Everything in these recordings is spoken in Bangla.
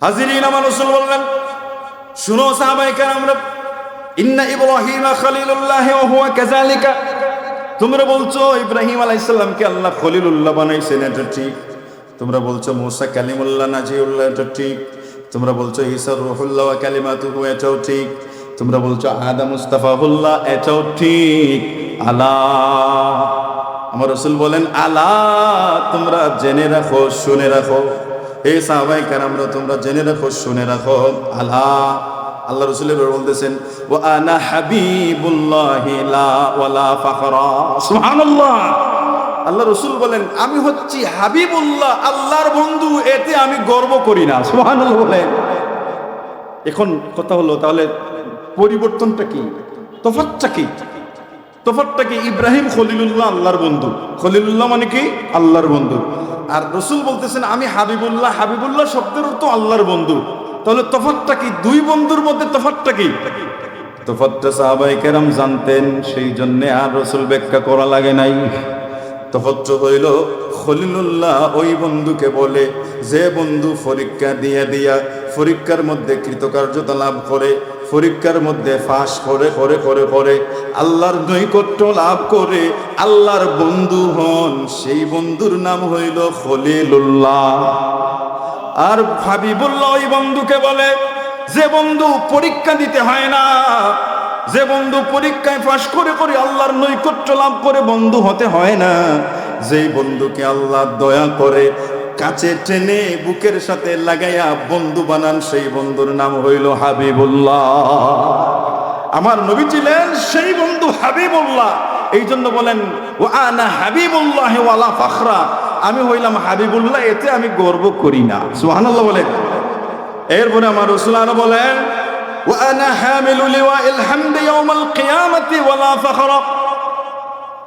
হাজিরিন, আমার রাসূল বললেন, শুনো সাহাবায়ে কেরামরা, ইন্না ইব্রাহিমা খলিলুল্লাহ ওয়া হুয়া কাযালিকা। তোমরা বলছো ইব্রাহিম আলাইহিস সালামকে আল্লাহ খলিলুল্লাহ বানাইছেন, এটা ঠিক। তোমরা বলছো মুসা কালিমুল্লাহ নাজিউল্লাহ, এটা ঠিক। তোমরা বলছো ঈসা রূহুল্লাহ ওয়া কালিমাতুহু, এটাও ঠিক। তোমরা বলছো আদম মুস্তাফাহুল্লাহ, এটাও ঠিক। আলা, আমার রাসূল বলেন, আলা, তোমরা জেনে রাখো, শুনে রাখো। এই সাহাবায়ে কেরামরা, তোমরা জেনে রাখো, শুনে রাখো। আলা, আল্লাহ রাসূলের বলতেছেন, ওয়া আনা হাবিবুল্লাহি লা ওয়ালা ফাখরা। সুবহানাল্লাহ। আল্লাহ রাসূল বলেন, আমি হচ্ছি হাবিবুল্লাহ, আল্লাহর বন্ধু, এতে আমি গর্ব করি না। সুবহানাল্লাহ বলেন। এখন কথা হলো, তাহলে পরিবর্তনটা কি? তফাৎটা কি? তফাৎটা কি? ইব্রাহিম খলিলুল্লাহ, আল্লাহর বন্ধু। খলিলুল্লাহ মানে কি? আল্লাহর বন্ধু। আর রাসূল বলতেছেন আমি হাবিবুল্লাহ। হাবিবুল্লাহ শব্দের অর্থ আল্লাহর বন্ধু। তাহলে তফাৎটা কি? দুই বন্ধুর মধ্যে তফাৎটা কি? তফাৎটা সাহাবায়ে কেরাম জানতেন, সেই জন্য আর রাসূল ব্যাখ্যা করা লাগে নাই। তফাৎ হইল, খলিলুল্লাহ ওই বন্ধুকে বলে যে বন্ধু পরীক্ষা দিয়া পরীক্ষার মধ্যে কৃতকার্যতা লাভ করে, পরীক্ষার মধ্যে ফাঁস করে করে করে করে আল্লাহর নৈকট্য লাভ করে আল্লাহর বন্ধু হন, সেই বন্ধুর নাম হইল খলিলুল্লাহ। আর হাবিবুল্লাহ ওই বন্ধুকে বলে যে বন্ধু পরীক্ষা দিতে হয় না, যে বন্ধু পরীক্ষায় পাশ করে করে আল্লাহর নৈকট্য লাভ করে বন্ধু হতে হয় না, যেই বন্ধুকে আল্লাহ দয়া করে কাছে টেনে বুকের সাথে লাগাইয়া বন্ধু বানান, সেই বন্ধুর নাম হইল হাবিবুল্লাহ। আমার নবী ছিলেন সেই বন্ধু হাবিবুল্লাহ। এই জন্য বলেন, ওয়া আনা হাবিবুল্লাহ ওয়ালা ফাখরা, আমি হইলাম হাবিবুল্লাহ, এতে আমি গর্ব করি না। সুবহানাল্লাহ বলেন। এরপরে আমার রাসূল আরো বলেন, ওয়া আনা হামিলু লিওয়াইল হামদি ইয়াউমাল কিয়ামাতি ওয়ালা ফাখরা।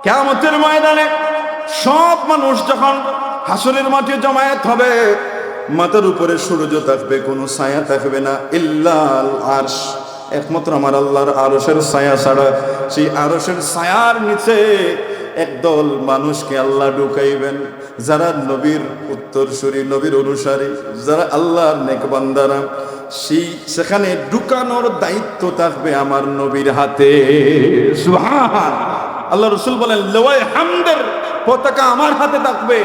কিয়ামতের ময়দানে সব মানুষ যখন হাসরের মাঠে জমায়েত হবে, মাথার উপরে সূর্য থাকবে, কোনো ছায়া থাকবে না, ইল্লাল আরশ, একমাত্র আমার আল্লাহর আরশের ছায়া ছাড়া। সেই আরশের ছায়ার নিচে একদল মানুষকে আল্লাহ ঢুকাইবেন, যারা নবীর উত্তরসূরি, নবীর অনুসারী, যারা আল্লাহর নেক বান্দারা। সেখানে ঢুকানোর দায়িত্ব থাকবে আমার নবীর হাতে। সুবহান আল্লাহ। রাসূল বলেন, লওয়াই হামদের পতাকা আমার হাতে থাকবে,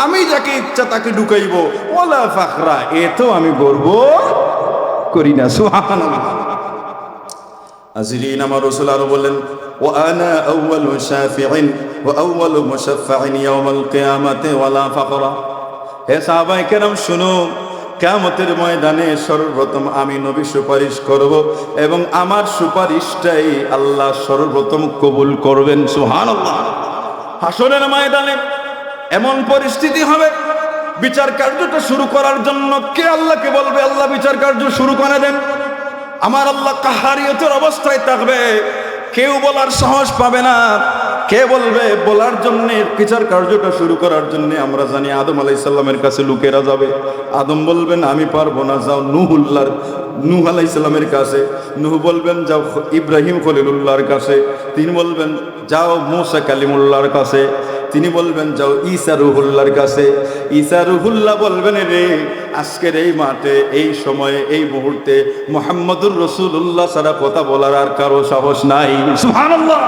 আমি যাকে ইচ্ছা তাকে ঢুকাইব, ওয়ালা ফাখরা, এতেও আমি গর্ব করি না। সুবহানাল্লাহ। হাজিরিন, আমার রাসূল আরো বলেন, ওয়া আনা আউয়ালু শাফিঈন ওয়া আউয়ালু মুশাফফাঈন ইয়াউমাল কিয়ামাতি ওয়ালা ফাখরা। হে সাহাবায়ে কেরাম, শুনো, কিয়ামতের ময়দানে সর্বপ্রথম আমি নবী সুপারিশ করব এবং আমার সুপারিশটাই আল্লাহ সর্বপ্রথম কবুল করবেন। সুবহানাল্লাহ। হাসরের ময়দানে এমন পরিস্থিতি হবে, বিচার কার্যটা শুরু করার জন্য কে আল্লাহকে বলবে, আল্লাহ বিচার কার্য শুরু করে দেন। আমার আল্লাহ কাহারিয়তের অবস্থায় থাকবে, কেউ বলার সাহস পাবে না। কে বলবে বলার জন্যে, বিচার কার্যটা শুরু করার জন্যে? আমরা জানি আদম আলাইহিস সালামের কাছে লোকেরা যাবে। আদম বলবেন আমি পারবো না, যাও নূহ আলাইহিস সালামের কাছে। নূহ বলবেন যাও ইব্রাহিম খলিলুল্লাহর কাছে। তিনি বলবেন যাও মুসা কালিমুল্লাহর কাছে। তিনি বলবেন যাও ঈসা রূহুল্লাহর কাছে। ঈসা রূহুল্লাহ বলবেন, রে আজকের এই মাঠে, এই সময়ে, এই মুহূর্তে মুহাম্মদুর রাসূলুল্লাহ ছাড়া কথা বলার আর কারো সাহস নাই। সুবহানাল্লাহ।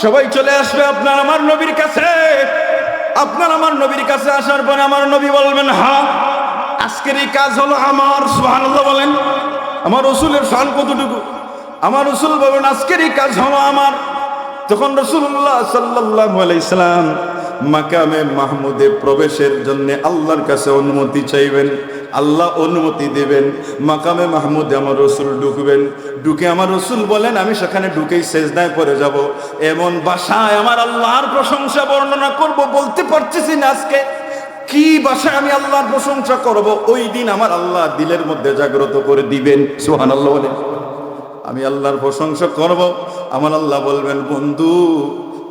সবাই চলে আসবে আপনার আমার নবীর কাছে। আপনার আমার নবীর কাছে আসার পরে আমার নবী বলবেন, হ্যাঁ আজকের এই কাজ হলো আমার। সুবহানাল্লাহ বলেন। আমার রাসূলের শান কতটুকু! আমার রাসূল বলেন আজকের এই কাজ হলো আমার। তখন রাসূলুল্লাহ সাল্লাল্লাহু আলাইহি সাল্লাম মাকামে মাহমুদে প্রবেশের জন্য আল্লাহর কাছে অনুমতি চাইবেন। আল্লাহ অনুমতি দেবেন। মাকামে মাহমুদে আমার রাসূল ঢুকবেন। ঢুকে আমার রাসূল বলেন, আমি সেখানে ঢুকেই সেজদায় পড়ে যাব। এমন ভাষায় আমার আল্লাহর প্রশংসা বর্ণনা করব, বলতে পারতেছি না আজকে কি ভাষায় আমি আল্লাহর প্রশংসা করব। ওই দিন আমার আল্লাহ দিলের মধ্যে জাগ্রত করে দিবেন। সুবহানাল্লাহ বলেন। আমি আল্লাহর প্রশংসা করব। আমার আল্লাহ বলবেন, বন্ধু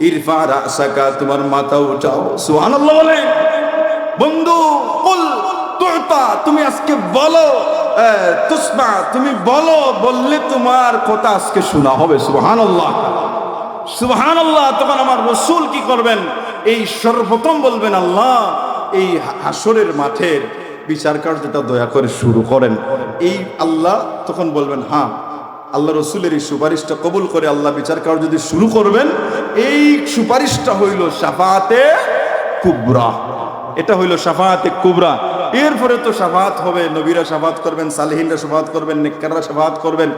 ইরফা রাসাকা, তোমার মাথা উঠাও। সুবহানাল্লাহ বলেন। বন্ধু কুল তুতা, তুমি আজকে বলো, তুসমা, তুমি বলো, বললে তোমার কথা আজকে শোনা হবে। সুবহানাল্লাহ, সুবহানাল্লাহ। তখন আমার রাসূল কি করবেন? এই সর্বপ্রথম বলবেন, আল্লাহ এই হাসরের মাঠের বিচার কার্যটা দয়া করে শুরু করেন। এই আল্লাহ তখন বলবেন হ্যাঁ, আল্লাহ রসুলের এই সুপারিশটা কবুল করে আল্লাহ বিচার কার্য যদি শুরু করবেন, এই সুপারিশটা হইল শাফাআতে কুবরা। এটা হইল শাফাআতে কুবরা। এরপরে তো শাফাআত হবে, নবীরা শাফাআত করবেন, সালেহিনরা শাফাআত করবেন, নেককাররা শাফাআত করবেন,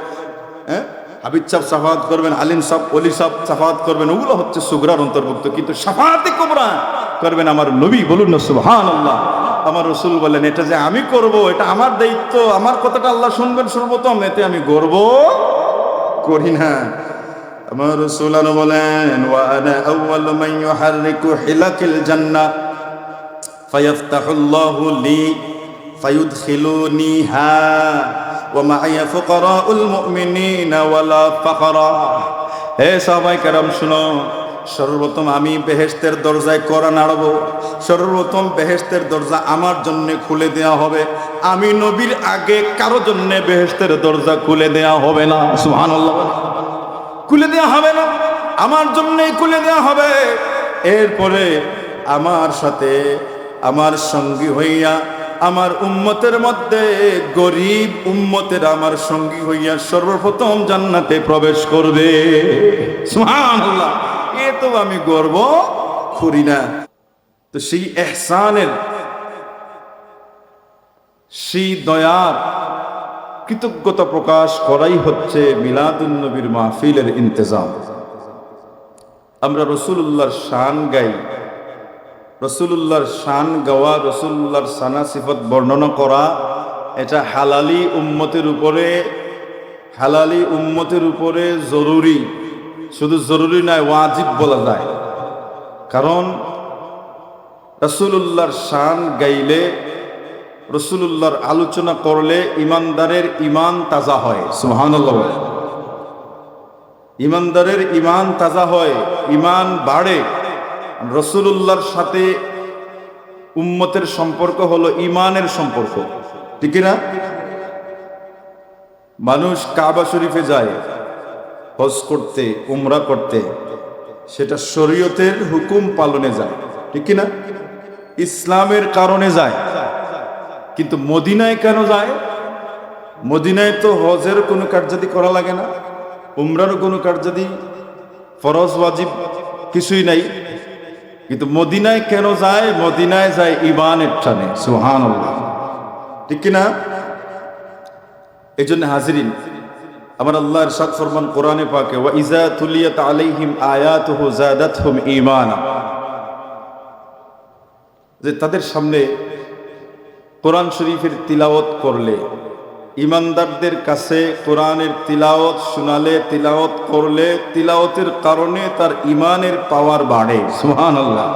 হ্যাঁ, হাবিব সাহেব শাফাআত করবেন, আলিম সাহেব, ওলি সাহেব শাফাআত করবেন। ওগুলো হচ্ছে সুগরার অন্তর্ভুক্ত। কিন্তু শাফাআতে কুবরা করবেন আমার নবী। বলুন না সুবহানাল্লাহ। আমার রসুল বলেন এটা যে আমি করব, এটা আমার দায়িত্ব, আমার কথাটা আল্লাহ শুনবেন সর্বপ্রথম, এতে আমি গর্ব করি না। আমার রসুল বলেন ওয়া আনা আউয়ালু মান ইউহাররিকু হিলাকিল জান্নাহ ফায়াফতাহুল্লাহু লি ফায়ুদখিলুনিহা ওয়া মা'আয়া ফুকারাউল মুমিনিনা ওয়ালা ফাখরা। হে সাহাবায়ে কেরাম শুনো, সর্বপ্রথম আমি বেহেশতের দরজায় কড়া নাড়ব। সর্বপ্রথম বেহেশতের দরজা আমার জন্য খুলে দেওয়া হবে। আমি নবীর আগে কারো জন্য বেহেশতের দরজা খুলে দেওয়া হবে না। সুবহানাল্লাহ। খুলে দেওয়া হবে না, আমার জন্যই খুলে দেওয়া হবে। এরপরে আমার সাথে আমার সঙ্গী হইয়া আমার উম্মতের মধ্যে গরিব উম্মতের আমার সঙ্গী হইয়া সর্বপ্রথম জান্নাতে প্রবেশ করবে। সুবহানাল্লাহ। এ তো আমি গর্ব করি না। তো সেই ইহসানের, সেই দয়ার কৃতজ্ঞতা প্রকাশ করাই হচ্ছে মিলাদুন নবীর মাহফিলের ইন্তজাম। আমরা রসুলুল্লাহর শান গাই। রসুলুল্লাহর শান গাওয়া, রসুলুল্লাহর সানা সিফত বর্ণনা করা, এটা হালালি উম্মতের উপরে জরুরি। শুধু জরুরি নয়, ওয়াজিব বলা যায়। কারণ রসুলুল্লাহর শান গাইলে, রসুলুল্লাহর আলোচনা করলে ইমানদারের ইমান তাজা হয়। সুবহানাল্লাহ। ইমানদারের ইমান তাজা হয়, ইমান বাড়ে। রসুলুল্লাহর সাথে উম্মতের সম্পর্ক হলো ইমানের সম্পর্ক, ঠিক না? মানুষ কাবা শরীফে যায় হজ করতে, উমরা করতে, সেটা শরীয়তের হুকুম পালনে যায়, ঠিক না? ইসলামের কারণে যায়। কিন্তু মদিনায় কেন যায়? মদিনায় তো হজের কোনো কার্যাদি করা লাগে না, উমরারও কোনো কার্যাদি ফরজ ওয়াজিব কিছুই নাই। কিন্তু মদিনায় কেন যায়? মদিনায় যায় ঈমানের টানে। সুবহানাল্লাহ, ঠিক কি না? এই জন্য হাজিরিন, আমার আল্লাহ ইরশাদ ফরমান কোরআনে পাকে, ওয়া ইযা তুলিয়াত আলাইহিম আয়াতুহু যাদাতহুম ঈমানা, যে তাদের সামনে কোরআন শরীফের তিলাওয়াত করলে, ইমানদারদের কাছে কোরআনের তিলাওয়াত শোনালে, তিলাওয়াত করলে, তিলাওয়াতের কারণে তার ইমানের পাওয়ার বাড়ে। সুবহানাল্লাহ।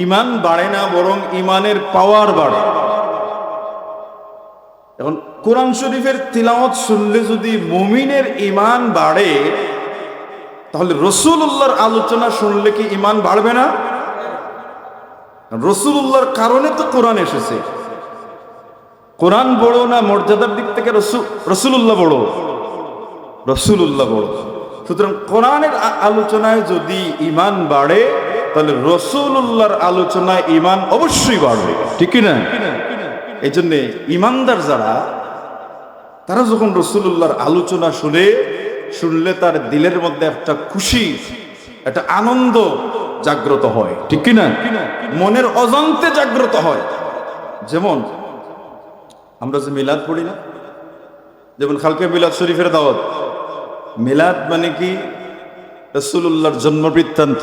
ইমান বাড়ে না, বরং ইমানের পাওয়ার বাড়ে। এখন কোরআন শরীফের তিলাওয়াত শুনলে যদি মুমিনের ইমান বাড়ে, তাহলে রাসূলুল্লাহর আলোচনা শুনলে কি ইমান বাড়বে না? রাসূলুল্লাহর কারণে তো কোরআন এসেছে। কোরআন বড় না মর্যাদার দিক থেকে রাসূলুল্লাহ বড়? রাসূলুল্লাহ বড়। সুতরাং কোরআনের আলোচনায় যদি ইমান বাড়ে, তাহলে রাসূলুল্লাহর আলোচনায় ইমান অবশ্যই বাড়বে, ঠিক কি না? এই জন্যে ইমানদার যারা, তারা যখন রাসূলুল্লাহর আলোচনা শুনলে তার দিলের মধ্যে একটা খুশি, একটা আনন্দ জাগ্রত হয়, ঠিক কি না? মনের অজান্তে জাগ্রত হয়। যেমন আমরা যে মিলাদ পড়ি না, যেমন খালকে মিলাদ শরীফের দাওয়াত। মিলাদ মানে কি? রাসূলুল্লাহর জন্ম বৃত্তান্ত।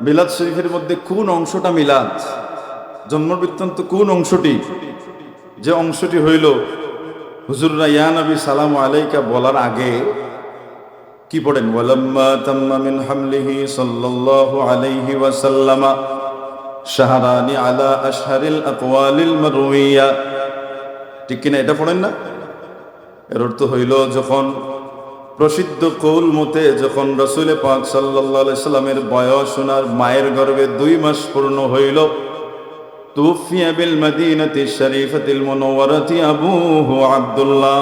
মিলাদ শরীফের মধ্যে কোন অংশটা মিলাদ? জন্ম বৃত্তান্ত কোন অংশটি? যে অংশটি হইল হুজুররা ইয়া নবী সালামু আলাইকা বলার আগে কি পড়েন? ওয়ালাম্মা তাম্মা মিন হামলিহি সাল্লাল্লাহু আলাইহি ওয়াসাল্লামা শাহরানি আলা আশহারিল আকওয়ালিল মারউইয়া, ঠিক কিনা? এটা পড়েন না? এর অর্থ হইল, যখন প্রসিদ্ধ কৌল মতে যখন রাসূল পাক সাল্লাল্লাহু আলাইহি সাল্লামের বয়স ওনার মায়ের গর্ভে 2 মাস পূর্ণ হইল, তুফিয়া বিল মদিনাতি শরীফাতিল মুনাওয়ারাতি আবুহু আব্দুল্লাহ,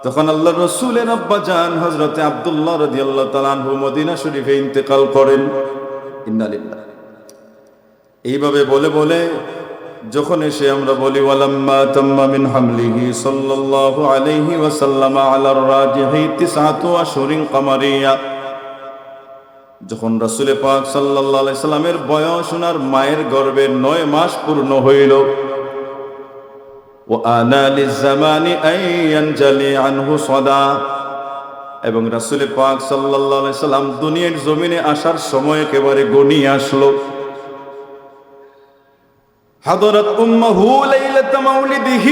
তখন আল্লাহর রাসূলের আব্বা জান হযরতে আব্দুল্লাহ রাদিয়াল্লাহু তাআলা আনহু মদিনা শরীফে ইন্তেকাল করেন। ইন্না লিল্লাহ। এইভাবে বলে বলে যখন এসে আমরা বলি ওয়ালাম্মা তাম্মা মিন হামলিহি সাল্লাল্লাহু আলাইহি ওয়াসাল্লাম আলার রাজিহি তিসআতু আশহুরিন কামারিয়া, যখন রাসূল পাক সাল্লাল্লাহু আলাইহি সাল্লামের বয়স ওনার মায়ের গর্ভে 9 মাস পূর্ণ হইল, ওয়া আনা লিজামানি আন ইয়ানজালি আনহু সাদা, এবং রাসূল পাক সাল্লাল্লাহু আলাইহি সাল্লাম দুনিয়ার জমিনে আসার সময় একেবারে গনিয়ে আসলো। حضرت أمه ليلة مولده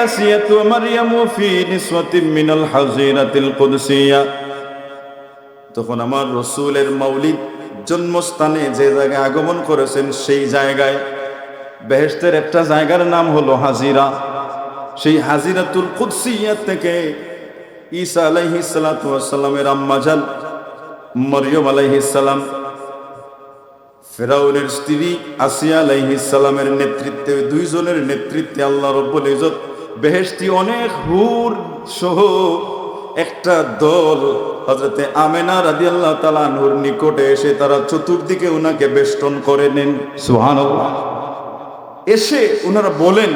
آسية ومريم في نسوة من الحظيرة القدسية। তখন আমার রসুলের মৌলিদ জন্মস্থানে যে জায়গায় আগমন করেছেন সেই জায়গায় বেহেশতের একটা জায়গার নাম হলো হাজিরা। সেই হাজিরাতুল কুদসিয়া থেকে ঈসা আলাইহিস সালাতু ওয়াস সালামের আম্মা জান মরিয়ম আলাইহিস সালাম ফেরাউনের স্ত্রী আসিয়া আলাইহিস সালামের নেতৃত্বে, দুইজনের নেতৃত্বে আল্লাহ রাব্বুল ইজ্জত বেহেশতি অনেক হুর সহ একটা দল হযরতে আমেনা রাদিয়াল্লাহু তাআলা আনহুর নিকটে এসে তারা চতুর্দিকে উনাকে বেষ্টন করে নেন। সুবহানাল্লাহ। এসে উনারা বলেন,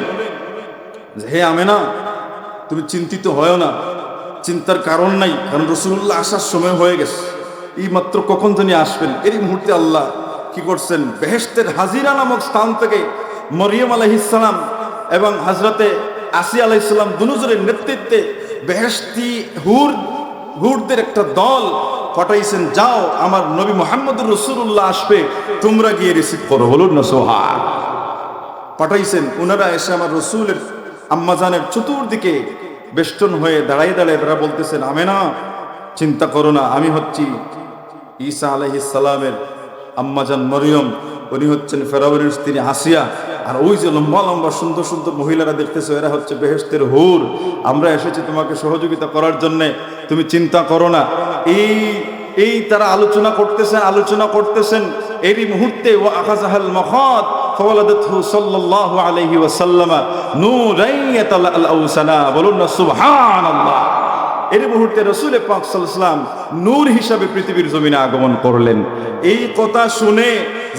হে আমেনা, তুমি চিন্তিত হয় না, চিন্তার কারণ নাই, কারণ রাসূলুল্লাহ আসার সময় হয়ে গেছে, এই মাত্র কখন জানি আসবেন। এই মুহূর্তে আল্লাহ কি করছেন, বেহেশতের হাজিরা নামক স্থান থেকে মরিয়ম আলাইহিস সালাম এবং হযরতে আসিয়া আলাইহিস সালাম দুজনের নেতৃত্বে বেহেশতি হুরদের একটা দল পাঠাইছেন, যাও আমার নবী মুহাম্মদুর রাসূলুল্লাহ আসবে, তোমরা গিয়ে রিসিভ করো। বলুন না সুবহান। পাঠাইছেন, ওনারা এসে আমার রসুলের আম্মাজানের চতুর্দিকে বেষ্টন হয়ে দাঁড়াই দাঁড়ায় তারা বলতেছেন, আমেনা চিন্তা করো না, আমি হচ্ছি ঈসা আলাইহিস সালামের আম্মাজান মরিয়ম, উনি হচ্ছেন ফেরাউনের স্ত্রী আসিয়া, আর ওই যে লম্বা লম্বা সুন্দর সুন্দর মহিলারা দেখতেছো এরা হচ্ছে বেহেশতের হুর, আমরা এসেছি তোমাকে সহযোগিতা করার জন্যে, তুমি চিন্তা করো না। এই তারা আলোচনা করতেছেন এরই মুহূর্তে ওয়া আখাযাহাল মাখাত ফাওয়ালাদাতহু সাল্লাল্লাহু আলাইহি ওয়াসাল্লাম নূরান ইয়াতালাআউসানা। বলুন না সুবহানাল্লাহ। এর মুহূর্তে রাসূল পাক সাল্লাল্লাহু আলাইহি ওয়াসাল্লাম নূর হিসাবে পৃথিবীর জমিনে আগমন করলেন। এই কথা শুনে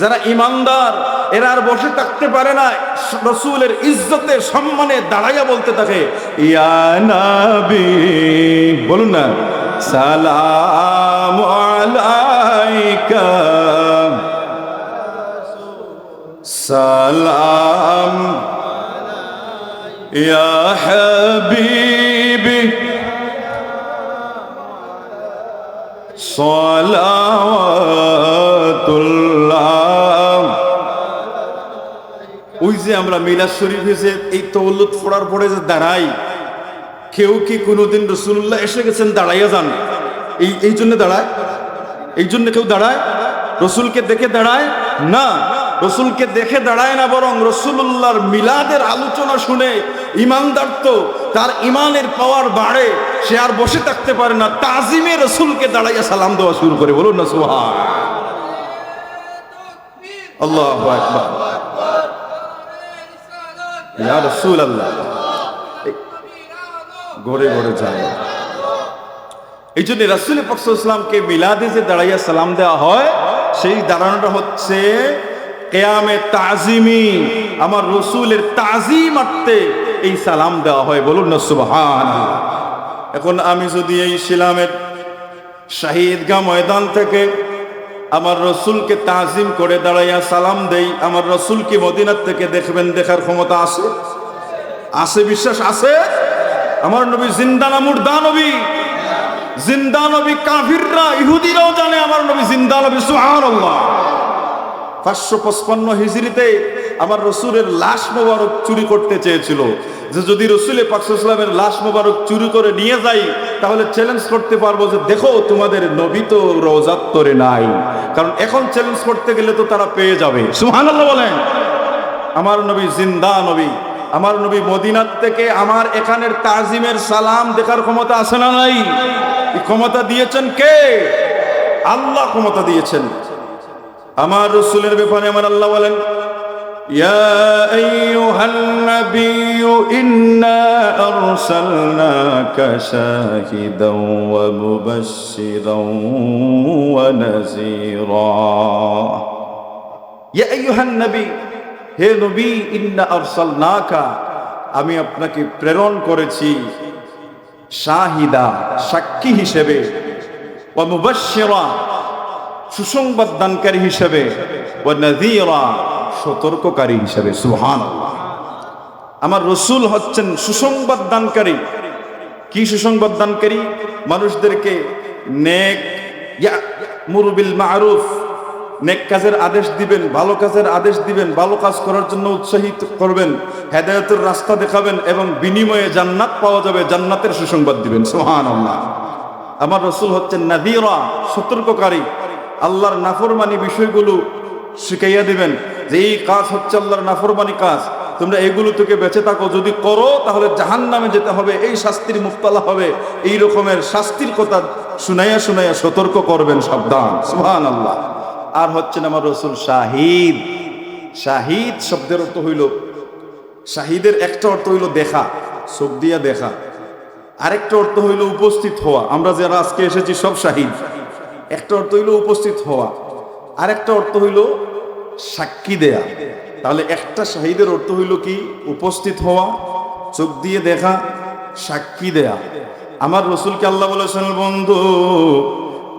যারা ঈমানদার এরা আর বসে থাকতে পারে না, রাসূলের ইজ্জতে সম্মানে দাঁড়াইয়া বলতে থাকে, ইয়া নবী, বলুন না সালামু আলাইকা, সালাম ইয়া হাবিবি, সালাওয়াতুল্লাহ। ওই যে আমরা মিলাদ শরীফে যে এই তাওয়াল্লুদ পড়ার পরে যে দাঁড়াই, কেউ কি কোনোদিন রাসূলুল্লাহ এসে গেছেন দাঁড়াইয়া যান এই জন্য দাঁড়ায়? এই জন্য কেউ দাঁড়ায়? রসুলকে দেখে দাঁড়ায় না, রসুলকে দেখে দাঁড়ায় না, বরং রসুলুল্লাহর মিলাদের আলোচনা শুনে ইমানদার তো তার ইমানের পাওয়ার বাড়ে, সে আর বসে থাকতে পারে না, তাজিমে রসুলকে দাঁড়াইয়া সালাম দেওয়া শুরু করে। বলুন না সুবহান আল্লাহু আকবার। ইয়া রাসূলুল্লাহ, ঘরে ঘরে যায়। এই জন্য রাসূল পাক সাল্লাল্লাহু আলাইহি ওয়াসাল্লামকে মিলাদে যে দাঁড়াইয়া সালাম দেওয়া হয়, সেই দাঁড়ানোটা হচ্ছে কিয়ামে তাজিমি, আমার রসুলের তাজিমার্থে এই সালাম দেওয়া হয়। বলুন না সুবহানাল্লাহ। এখন আমি যদি এই শিলামের শহীদগাহ ময়দান থেকে আমার রসুলকে তাজিম করে দাঁড়াইয়া সালাম দেই, আমার রসুল কি মদিনার থেকে দেখবেন? দেখার ক্ষমতা আছে? আছে, বিশ্বাস আছে? আমার নবী জিন্দা না মুর্দা নবী? জিন্দা নবী। কাফিররা ইহুদিরাও জানে আমার নবী জিন্দা নবী। সুবহানাল্লাহ। 555 হিজরিতে আমার রসুলের লাশ মোবারক চুরি করতে চেয়েছিল, যে যদি রসুল পাক সাল্লাল্লাহু আলাইহি ওয়াসাল্লামের লাশ মোবারক চুরি করে নিয়ে যাই তাহলে চ্যালেঞ্জ করতে পারবো যে দেখো তোমাদের নবী তো রওজাত তরে নাই, কারণ এখন চ্যালেঞ্জ করতে গেলে তো তারা পেয়ে যাবে। সুবহানাল্লাহ বলেন। আমার নবী জিন্দা নবী, আমার নবী মদিনার থেকে আমার এখানের তাজিমের সালাম দেখার ক্ষমতা আছে না নাই? এই ক্ষমতা দিয়েছেন কে? আল্লাহ ক্ষমতা দিয়েছেন। আমার রাসূলের ব্যাপারে আমার আল্লাহ বলেন, ইয়া আইয়ুহান নাবিয়্যু ইন্না আরসালনাকা শাহিদান ওয়া মুবাশশিরান ওয়া নাযীরা। ইয়া আইয়ুহান নবী, হে নবী, ইন্না আরসালনাকা, আমি আপনাকে প্রেরণ করেছি শাহিদা, সাক্ষী হিসেবে, ওয়া মুবাশশিরা, সুসংবাদ দানকারী হিসেবে, ওয়া নাযীরা, সতর্ককারী হিসেবে। সুবহানাল্লাহ। আমার রাসূল হচ্ছেন সুসংবাদ দানকারী। কি সুসংবাদ দানকারী? মানুষদেরকে নেক, ইয়া'মুরু বিল মা'রুফ, নেক কাজের আদেশ দিবেন, ভালো কাজের আদেশ দিবেন, ভালো কাজ করার জন্য উৎসাহিত করবেন, হেদায়েতের রাস্তা দেখাবেন এবং বিনিময়ে জান্নাত পাওয়া যাবে, জান্নাতের সুসংবাদ দিবেন। সুবহানাল্লাহ। আমার রাসূল হচ্ছেন নাযীরা, সতর্ককারী। আল্লাহর নাফরমানি বিষয়গুলো শিখাইয়া দিবেন যে এই কাজ হচ্ছে আল্লাহর নাফরমানি কাজ, তোমরা এগুলো থেকে বেঁচে থাকো, যদি করো তাহলে জাহান্নামে যেতে হবে, এই শাস্তির মুক্তালা হবে, এই রকমের শাস্তির কথা শুনাইয়া শুনাইয়া সতর্ক করবেন, সাবধান। সুবহানাল্লাহ। আর হচ্ছেন আমার রাসূল শাহিদ। শাহিদ শব্দের অর্থ হইল, শাহিদের একটা অর্থ হইল দেখা, চোখ দিয়া দেখা, আরেকটা অর্থ হইল উপস্থিত হওয়া। আমরা যারা আজকে এসেছি সব শাহিদ। একটা অর্থ হইল উপস্থিত হওয়া, আরেকটা অর্থ হইল সাক্ষী দেয়া। তাহলে একটা শাহিদের অর্থ হইল কি? উপস্থিত হওয়া, চোখ দিয়ে দেখা, সাক্ষী দেয়া। আমার রাসূলকে আল্লাহ বলেছেন, বন্ধু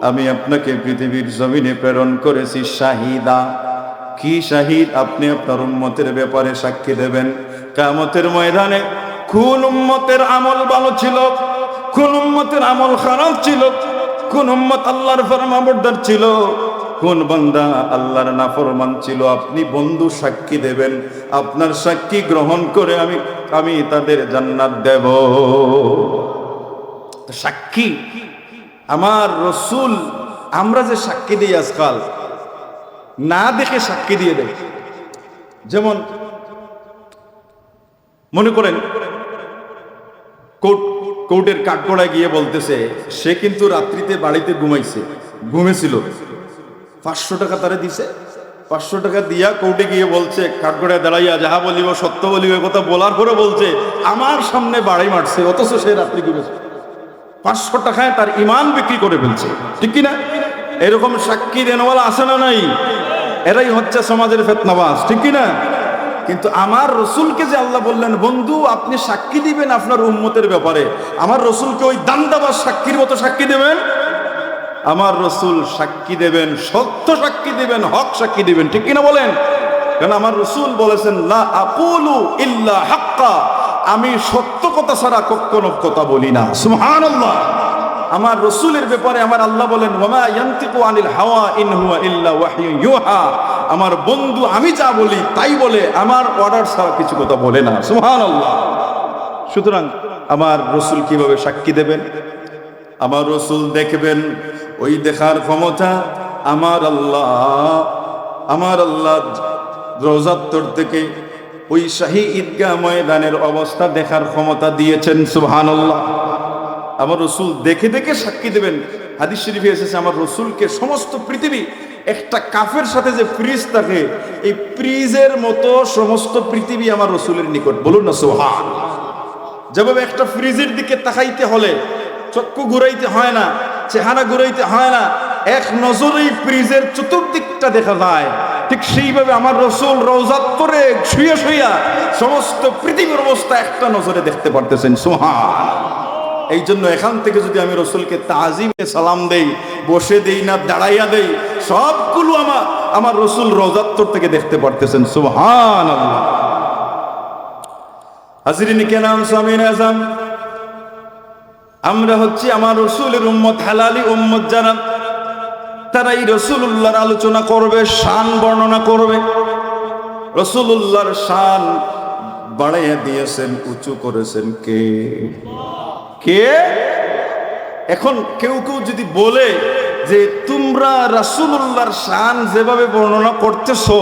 আমি আপনাকে পৃথিবীর জমিনে প্রেরণ করেছি শাহিদা। কি শাহিদ? আপনি আপনার উম্মতের ব্যাপারে সাক্ষী দেবেন কিয়ামতের ময়দানে। কোন উম্মতের আমল ভালো ছিল, কোন উম্মতের আমল খারাপ ছিল, কোন উম্মত আল্লাহর ফরমাবরদার ছিল, কোন বান্দা আল্লাহর নাফরমান ছিল, আপনি বন্ধু সাক্ষী দেবেন। আপনার সাক্ষী গ্রহণ করে আমি তাদের জান্নাত দেব। সাক্ষী আমার রাসূল। আমরা যে সাক্ষী দিই আজকাল না দেখে সাক্ষী দিয়ে দেয়। যেমন মনে করেন কোর্টের কাঠগড়ায় গিয়ে বলতেছে সে কিন্তু রাত্রিতে বাড়িতে ঘুমেছিল, 500 টাকা তারে দিছে। 500 টাকা দিয়া কোর্টে গিয়ে বলছে, কাঠগড়ায় দাঁড়াইয়া যাহা বলিব সত্য বলিব, কথা বলার পরে বলছে আমার সামনে বাড়ি মারছে, অথচ সে রাত্রি ঘুমেছে। 500 টাকায় তার ইমান বিক্রি করে ফেলছে, ঠিক কিনা? এরকম সাক্ষী দেনওয়ালা আছে না নাই? এরাই হচ্ছে সমাজের ফিতনাবাজ, ঠিক কিনা? কিন্তু আমার রাসূলকে যে আল্লাহ বললেন, বন্ধু আপনি সাক্ষী দিবেন আপনার উম্মতের ব্যাপারে, আমার রাসূলকে ওই দান্দাবাজ সাক্ষীর মতো সাক্ষী দেবেন? আমার রাসূল সাক্ষী দেবেন, সত্য সাক্ষী দিবেন, হক সাক্ষী দিবেন, ঠিক কিনা বলেন? কারণ আমার রাসূল বলেছেন, লা আকুলু ইল্লা হাক্কা, আমি সত্য কথা ছাড়া কখনো কথা বলি না। সুবহানাল্লাহ। আমার রাসূলের ব্যাপারে আমার আল্লাহ বলেন, ওয়ামা ইয়ানতিকু আনিল হাওয়া ইন হুয়া ইল্লা ওয়াহয়ু ইউহা, আমার বন্ধু আমি যা বলি তাই বলে, আমার অর্ডার ছাড়া কিছু কথা বলে না। সুবহানাল্লাহ। সুতরাং আমার রাসূল কিভাবে সাক্ষী দেবেন? আমার রাসূল দেখবেন, ওই দেখার ক্ষমতা আমার আল্লাহ রওজাত্তর থেকে ওই শাহী ঈদগাহ ময়দানের অবস্থা দেখার ক্ষমতা দিয়েছেন। সুবহানাল্লাহ। আমার রাসূল দেখে দেখে সাক্ষী দেবেন। হাদিস শরীফে এসেছে, আমার রাসূলকে সমস্ত পৃথিবী, একটা কাফের সাথে যে ফ্রিজ থাকে, এই ফ্রিজের মতো সমস্ত পৃথিবী আমার রাসূলের নিকট। বলুন না সুবহানাল্লাহ। যেভাবে একটা ফ্রিজের দিকে তাকাইতে হলে চক্ষু ঘুরাইতে হয় না, চেহারা ঘুরাইতে হয় না, এক নজরেই ফ্রিজের চতুর্দিকটা দেখা যায়, ঠিক সেইভাবে আমার রাসূল রওজাত্তরে শুয়ে শুয়ে সমস্ত পৃথিবীর অবস্থা একটা নজরে দেখতে পারতেছেন। সুবহানাল্লাহ। এই জন্য এখান থেকে যদি আমি রাসূলকে তাজিমে সালাম দেই, বসে দেই না দাঁড়াইয়া দেই, সবগুলো আমার রাসূল রওজাত্তর থেকে দেখতে পারতেছেন। সুবহানাল্লাহ। হাজিরিন কেরাম, সামিন আযম, আমরা হচ্ছি আমার রাসূলের উম্মত, হালালি উম্মত যারা, তারাই রাসূলুল্লাহর আলোচনা করবে, শান বর্ণনা করবে। রাসূলুল্লাহর শান বাড়াইয়া দিয়েছেন, উঁচু করেছেন কে? এখন কেউ কেউ যদি বলে যে তোমরা রাসূলুল্লাহর শান যেভাবে বর্ণনা করতেছো,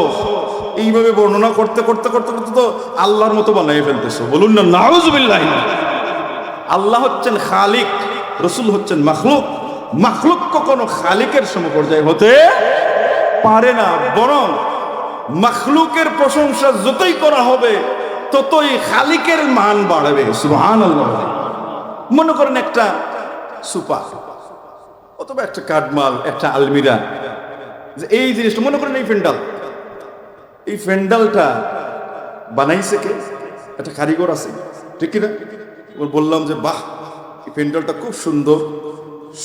এইভাবে বর্ণনা করতে করতে করতে করতে তো আল্লাহর মতো বানাই ফেলতেছো, বলুন না নাউযুবিল্লাহ। আল্লাহ হচ্ছেন খালিক, রাসূল হচ্ছেন মাখলুক। মাখলুক কখনো খালিকের সমপর্যায়ে হতে পারে না, বরং মাখলুকের প্রশংসা যতই করা হবে ততই খালিকের মান বাড়বে। সুবহানাল্লাহ। মনে করেন একটা সুপা অথবা একটা কাঠমাল, একটা আলমিরা, যে এই জিনিসটা মনে করেন এই এই প্যান্ডেলটা বানাইছে কে? একটা কারিগর আছে, ঠিক কিনা? বললাম যে বাহ, এই প্যান্ডেলটা খুব সুন্দর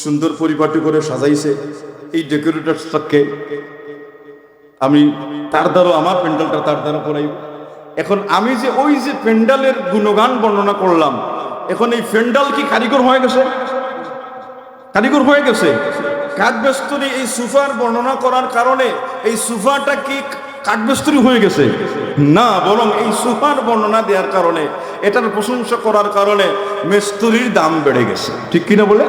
সুন্দর পরিপাটি করে সাজাইছে, এই ডেকোরেটরটাকে আমি তার দ্বারা আমার প্যান্ডেলটা তার দ্বারা করাইব। এখন আমি যে ওই যে প্যান্ডেলের গুণগান বর্ণনা করলাম, এখন এই প্যান্ডেল কি কারিগর হয়ে গেছে? কারিগর হয়ে গেছে। কাঠবেস্তরি এই সুফার বর্ণনা করার কারণে এই সুফাটা কি কাঠবেস্তরি হয়ে গেছে? না, বরং এই সুফার বর্ণনা দেওয়ার কারণে, এটার প্রশংসা করার কারণে মেস্তরির দাম বেড়ে গেছে, ঠিক কিনা বলে?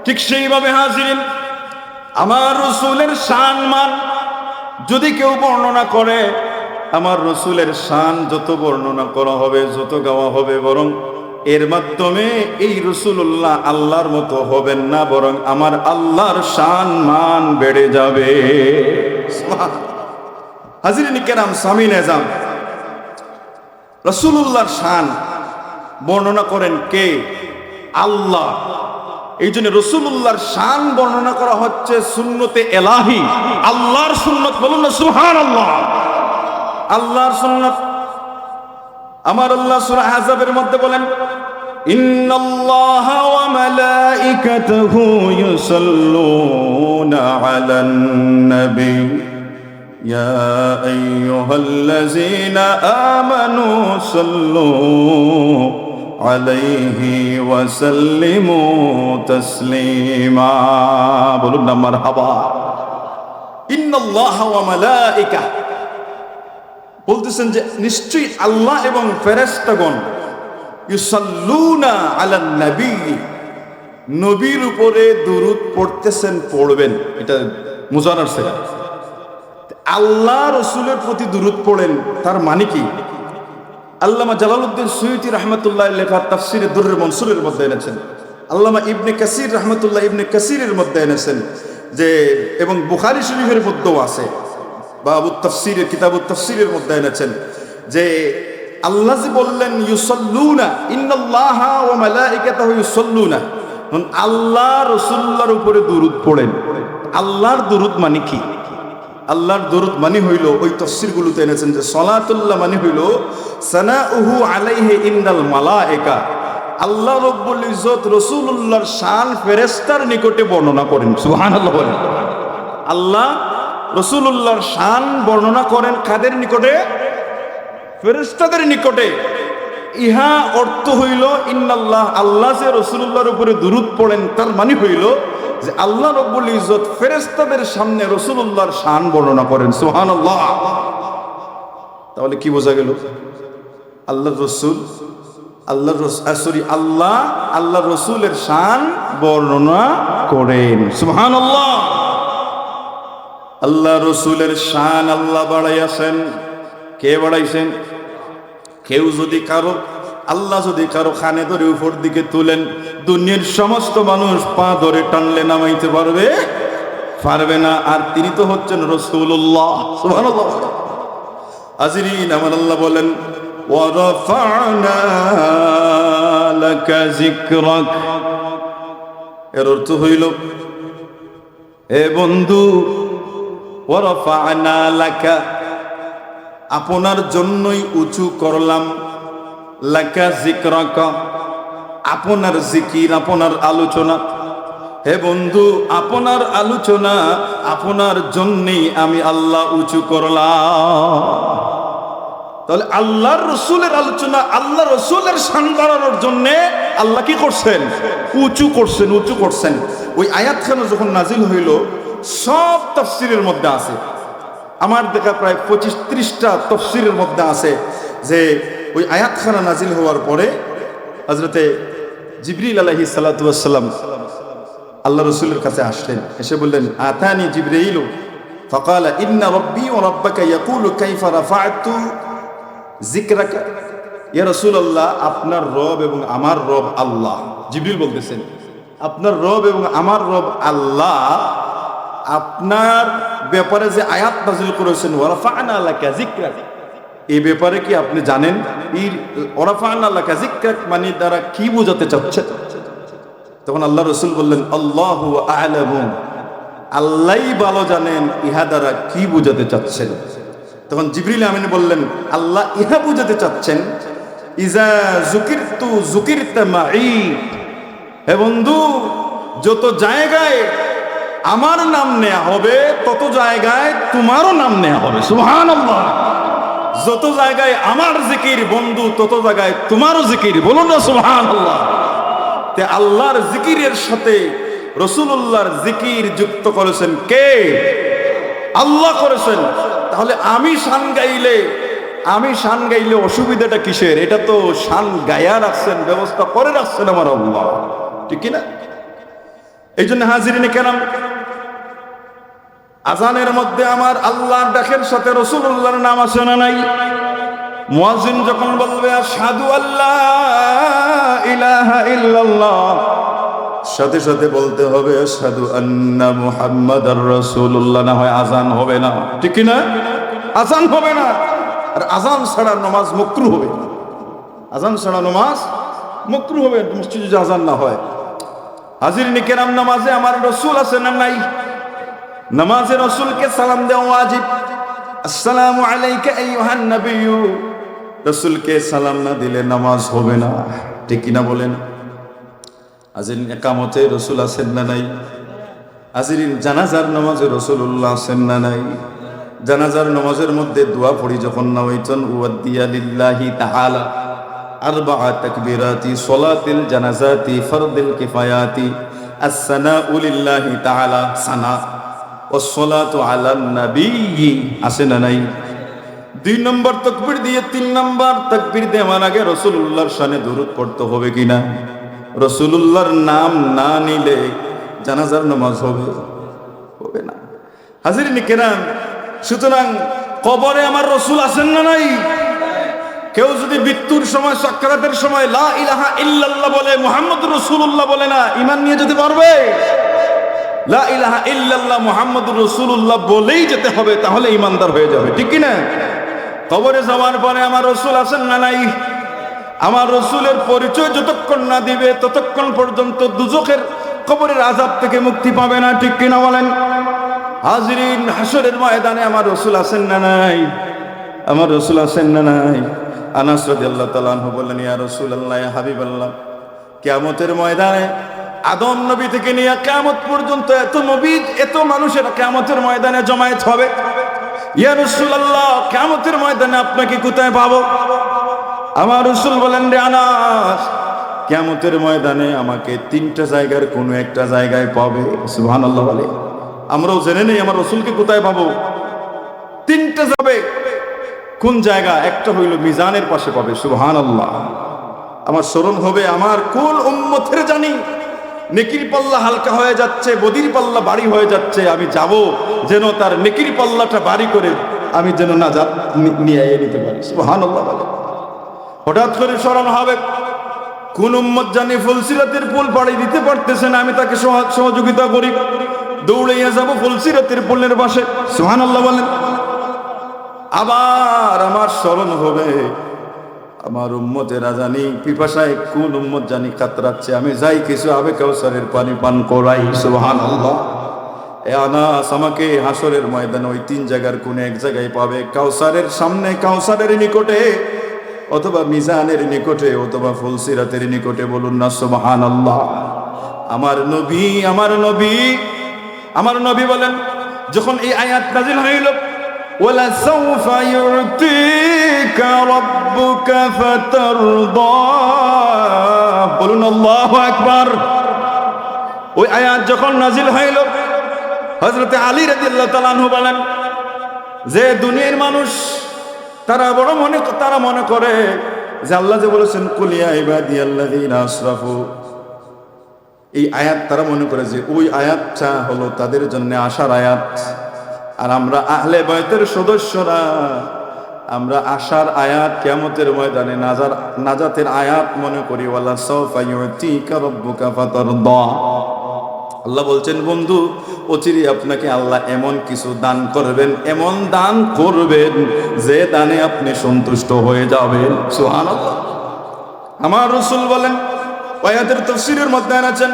ঠিক সেইভাবে হাজিরিন, আমার রসুলের শান মান যদি কেউ বর্ণনা করে, আমার রসুলের শান যত বর্ণনা করা হবে, যত গাওয়া হবে, বরং এর মাধ্যমে এই রসুল্লাহ আল্লাহর মতো হবেন না, বরং আমার আল্লাহর শান মান বেড়ে যাবে। হাজিরিন কেরাম, সামিন এজাম, রসুল্লাহর শান বর্ণনা করেন কে? আল্লাহ। এই জন্য রসুল্লাহর শান বর্ণনা করা হচ্ছে সুন্নতে এলাহি, আল্লাহর সুন্নত। বলুন না সুবহানাল্লাহ। আল্লাহর সুন্নাত। আমার আল্লাহ সূরা আহজাবের মধ্যে বলেন, ইন্নাল্লাহা ওয়া মালাইকাতাহু ইউসাল্লুনা আলান নবী ইয়া আইয়ুহাল্লাযীনা আমানু সাল্লু আলাইহি ওয়া সাল্লিমু তাসলিমা। বলুন না মারহাবা। ইন্নাল্লাহা ওয়া মালাইকা, বলতেছেন যে নিশ্চয়ই আল্লাহ এবং ফেরেশতাগণ ইউসাল্লুনা আলান নবী, নবীর উপরে দুরূদ পড়তেছেন, পড়বেন। এটা মুজারার সিগা। আল্লাহ রসুলের প্রতি দুরূদ পড়েন, তার মানে কি? আল্লামা জালালউদ্দিন সুয়ুতী রাহমাতুল্লাহ লেখা তাফসিরে দুররুল মনসুরের মধ্যে এনেছেন, আল্লামা ইবনে কাসির রাহমাতুল্লাহ ইবনে কাসিরের মধ্যে এনেছেন যে, এবং বুখারী শরীফের মধ্যেও আছে, বাবুত তাফসির, কিতাবুত তাফসিরের মধ্যে এনেছেন যে আল্লাহ যে বললেন ইউসাল্লুনা, ইন্নাল্লাহা ওয়া মালাইকাতাহু ইউসাল্লুনা, আল্লাহ রাসূলুল্লাহর উপরে দুরূদ পড়েন। আল্লাহর দুরূদ মানে কি? আল্লাহর দুরূদ মানে হইল, ওই তাফসিরগুলোতে এনেছেন যে সালাতুল্লাহ মানে হইল সানাউহু আলাইহি ইন্দাল মালায়েকা, আল্লাহ রাব্বুল ইজ্জত রাসূলুল্লাহর শান ফেরেশতার নিকটে বর্ণনা করেন। সুবহানাল্লাহ বলেন। আল্লাহ রসুল্লাহর শান বর্ণনা করেন কাদের নিকটে? ফেরেশতাদের নিকটে। ইহা অর্থ হইল ইন্নাল্লাহ, আল্লাহ যে রসুল্লাহর উপরে দুরূদ পড়েন, তার মানে হইল যে আল্লাহ রাব্বুল ইজ্জত ফেরেশতাদের সামনে রসুল্লাহর শান বর্ণনা করেন। সুবহানাল্লাহ। তাহলে কি বোঝা গেল? আল্লাহর রসুল, আল্লাহ রসুলের শান বর্ণনা করেন। সুবহানাল্লাহ। আল্লাহ রসুলের শান আল্লাহ বাড়াইয়াছেন। কে বাড়াইছেন? কেউ যদি কারো, আল্লাহ যদি কারো খানে ধরে উপর দিকে তুলেন, দুনিয়ার সমস্ত মানুষ পা ধরে টানলে নামাইতে পারবে না। আর তিনি তো হচ্ছেন রাসূলুল্লাহ। সুবহানাল্লাহ। হাজিরিন, আমার আল্লাহ বলেন ওয়া রাফা'না লাকা যিকরাক, এর অর্থ হইল, হে বন্ধু, ওয়া রাফা'না লাকা, আপনার জন্যই উঁচু করলাম, লাকা যিকরাকা, আপনার জিকির, আপনার আলোচনা। হে বন্ধু, আপনার আলোচনা, আপনার জন্যই আমি আল্লাহ উঁচু করলাম। তাহলে আল্লাহর রসুলের আলোচনা, আল্লাহ রসুলের শান বাড়ানোর জন্যে আল্লাহ কি করছেন? উঁচু করছেন। ওই আয়াতখানা যখন নাজিল হইল, সব তাফসিরের মধ্যে আছে, আমার দেখা প্রায় 25-30টা তাফসিরের মধ্যে আছে যে ওই আয়াতখানা নাজিল হওয়ার পরে হযরতে জিবরিল আলাইহিস সালাতু ওয়াস সালাম আল্লাহ রাসূলের কাছে আসলেন, এসে বললেন আতানি জিবরাইল ফাকালা ইন্না রাব্বি ওয়া রাব্বাকা ইয়াকুলু কাইফা রাফা'তু যিকরাকা। ইয়া রাসূলুল্লাহ, আপনার রব এবং আমার রব আল্লাহ, জিবরিল বলতেছেন আপনার রব এবং আমার রব আল্লাহ আপনার ব্যাপারে যে আয়াত নাযিল করেছেন ওয়া রাফা'না লাকা যিকরাক, এই ব্যাপারে কি আপনি জানেন? এই ওয়া রাফা'না লাকা যিকরাক মানে দ্বারা কি বোঝাতে চাচ্ছে? তখন আল্লাহ রসুল বললেন আল্লাহু আ'লামু, আল্লাহই ভালো জানেন ইহা দ্বারা কি বোঝাতে চাচ্ছেন। তখন জিবরিল আমিন বললেন, আল্লাহ ইহা বুঝাতে চাচ্ছেন, ইজা যুকিরতু যুকিরতা মাই, হে বন্ধু, যত জায়গায় আমার নাম নেওয়া হবে তত জায়গায় তোমারও নাম নেওয়া হবে। সুবহানাল্লাহ। যত জায়গায় আমার জিকির বন্ধু, তত জায়গায় তোমারও জিকির। বলুন না সুবহানাল্লাহ। তে আল্লাহর জিকিরের সাথে রাসূলুল্লাহর জিকির যুক্ত করেছেন কে? আল্লাহ করেছেন। তাহলে আমি শান গাইলে অসুবিধাটা কিসের? এটা তো শান গায়া রাখছেন, ব্যবস্থা করে রাখছেন আমার আল্লাহ, ঠিক কিনা? এই জন্য হাজিরিনে কেরাম, আজানের মধ্যে আমার আল্লাহর ডাকের সাথে রাসূলুল্লাহর নাম আছে না নাই? মুয়াজ্জিন যখন বলবে আশহাদু আল্লা ইলাহা ইল্লাল্লাহ, সাথে সাথে বলতে হবে আশহাদু আন্না মুহাম্মাদার রাসূলুল্লাহ, না হয় আজান হবে না, ঠিক কি না? আজান হবে না। আর আজান ছাড়া নামাজ মাকরুহ হবে। আজান ছাড়া নামাজ মাকরুহ হবে, মসজিদে যদি আজান না হয়। হাজিরিনে কেরাম, নামাজে আমার রাসূল আছে না নাই? নামাজে রাসূলকে সালাম দেওয়া ওয়াজিব। আসসালামু আলাইকা আইয়ুহান নাবিয়্যু, রাসূলকে সালাম না দিলে নামাজ হবে না, ঠিক কিনা বলেন? হাজিরিন, ইকামতে রাসূল আছেন না নাই? হাজিরিন, জানাজার নামাজে রাসূলুল্লাহ আছেন না নাই? জানাজার নামাজের মধ্যে দোয়া পড়ি যখন, নাওয়াইতুন উওয়াদ্দিয়া লিল্লাহি তাআলা আরবাআ তাকবীরাতি সলাতিল জানাজাতি ফরদিল কিফায়াতি আসসানাউ লিল্লাহি তাআলা সানা ওয়াসসালাতু আলান নাবিয়্যি, আছে না নাই? 2 নম্বর তাকবীর দিয়ে 3 নম্বর তাকবীর দেওয়ার আগে রাসূলুল্লাহর শানে দরুদ পড়তে হবে কিনা? রাসূলুল্লাহর নাম না নিলে জানাজার নামাজ হবে না। হাজিরিন কেরাম, সুতরাং কবরে আমার রাসূল আছেন না নাই? কেউ যদি মৃত্যুর সময়, সাকরাতের সময় লা ইলাহা ইল্লাল্লাহ বলে, মুহাম্মদুর রাসূলুল্লাহ বলে না, ঈমান নিয়ে যেতে পারবে? লা ইলাহা ইল্লাল্লাহ মুহাম্মদুর রাসূলুল্লাহ বলেই যেতে হবে, তাহলে ঈমানদার হয়ে যাবে, ঠিক কি না? কবরে যাওয়ার পরে আমার রাসূল আছেন না নাই? আমার রাসূলের পরিচয় যতক্ষণ না দিবে ততক্ষণ পর্যন্ত দুজখের কবরের আযাব থেকে মুক্তি পাবে না, ঠিক কিনা বলেন? হাজিরিন, হাসরের ময়দানে আমার রাসূল আছেন না নাই? আমার রাসূল আছেন না নাই? আনাস রাদিয়াল্লাহু তাআলা আনহু বললেন, ইয়া রাসূলুল্লাহ, ইয়া হাবিবাল্লাহ, কিয়ামতের ময়দানে আদম নবী থেকে নিয়ে কিয়ামত পর্যন্ত এত নবী, এত মানুষের কিয়ামতের ময়দানে জমায়েত হবে। ইয়া রাসূলুল্লাহ, কিয়ামতের ময়দানে আপনাকে কোথায় পাবো? আমার রাসূল বলেন, রে আনাস, কিয়ামতের ময়দানে আমাকে 3টা জায়গার কোনো একটা জায়গায় পাবে। সুবহানাল্লাহ বলে। আমরাও জেনে নেই আমার রাসূলকে কোথায় পাবো। 3টা যাবে। কোন জায়গা? একটা হইল মিজানের পাশে পাবে। সুবহানাল্লাহ। আমার স্মরণ হবে, আমার কোন উম্মতের জানি নেকির পাল্লা হালকা হয়ে যাচ্ছে, বদির পাল্লা ভারী হয়ে যাচ্ছে, আমি যাব যেন তার নেকির পাল্লাটা ভারী করে আমি যেন নাজাত নিয়ে নিতে পারি। সুবহানাল্লাহ বলে। হঠাৎ করে স্মরণ হবে, কোন উম্মত জানি ফুলসিরাতের পুল পাড়ি দিতে পারতেছে না, আমি তাকে সহযোগিতা করি, দৌড়াইয়া যাব ফুলসিরাতের পুলের পাশে। সুবহানাল্লাহ বলেন। আবার আমার স্মরণ হবে, আমার উম্মতেরা জানি পিপাসায় কোন উম্মত জানি কাতরাচ্ছে, আমি যাই কিছু আবে কাউসারের পানি পান করাই। সুবহানাল্লাহ। এ আনাস, আমাকে হাসরের ময়দানে ওই 3 জায়গার কোন এক জায়গায় পাবে, কাউসারের সামনে, কাউসারের নিকটে, অথবা মিজানের নিকটে, অথবা ফুলসিরাতের নিকটে। বলুন না সুবহানাল্লাহ। আমার নবী, আমার নবী, আমার নবী বলেন, যখন এই আয়াত নাযিল হইল, ওয়ালা সাউফা ইউতিকা রাব্বুকা ফাতারদা, বলুন আল্লাহু আকবার। ওই আয়াত যখন নাযিল হইল, হযরত আলী রাদিয়াল্লাহু তাআলা আনহু বলেন যে দুনিয়ার মানুষ তারা মনে করে যে আল্লাহ যে বলেছেন কুলিয়া ইবাদিয়াল্লাযিনা আসরাফু, এই আয়াত তারা মনে করে যে ওই আয়াতটা হলো তাদের জন্য আশার আয়াত। আর আমরা আহলে বাইতের সদস্যরা, আমরা আশার আয়াত, কিয়ামতের ময়দানে নাজাতের আয়াত মনে করি। ওয়ালা সাউফা ইউতিকা রাব্বুকা ফাতারদা। আল্লাহ বলছেন, বন্ধু, অচিরে আপনাকে আল্লাহ এমন কিছু দান করবেন, এমন দান করবেন যে দানে আপনি সন্তুষ্ট হয়ে যাবেন। সুবহানাল্লাহ। আমার রাসূল বলেন, আয়াতের তাফসীরের মধ্যে আছেন,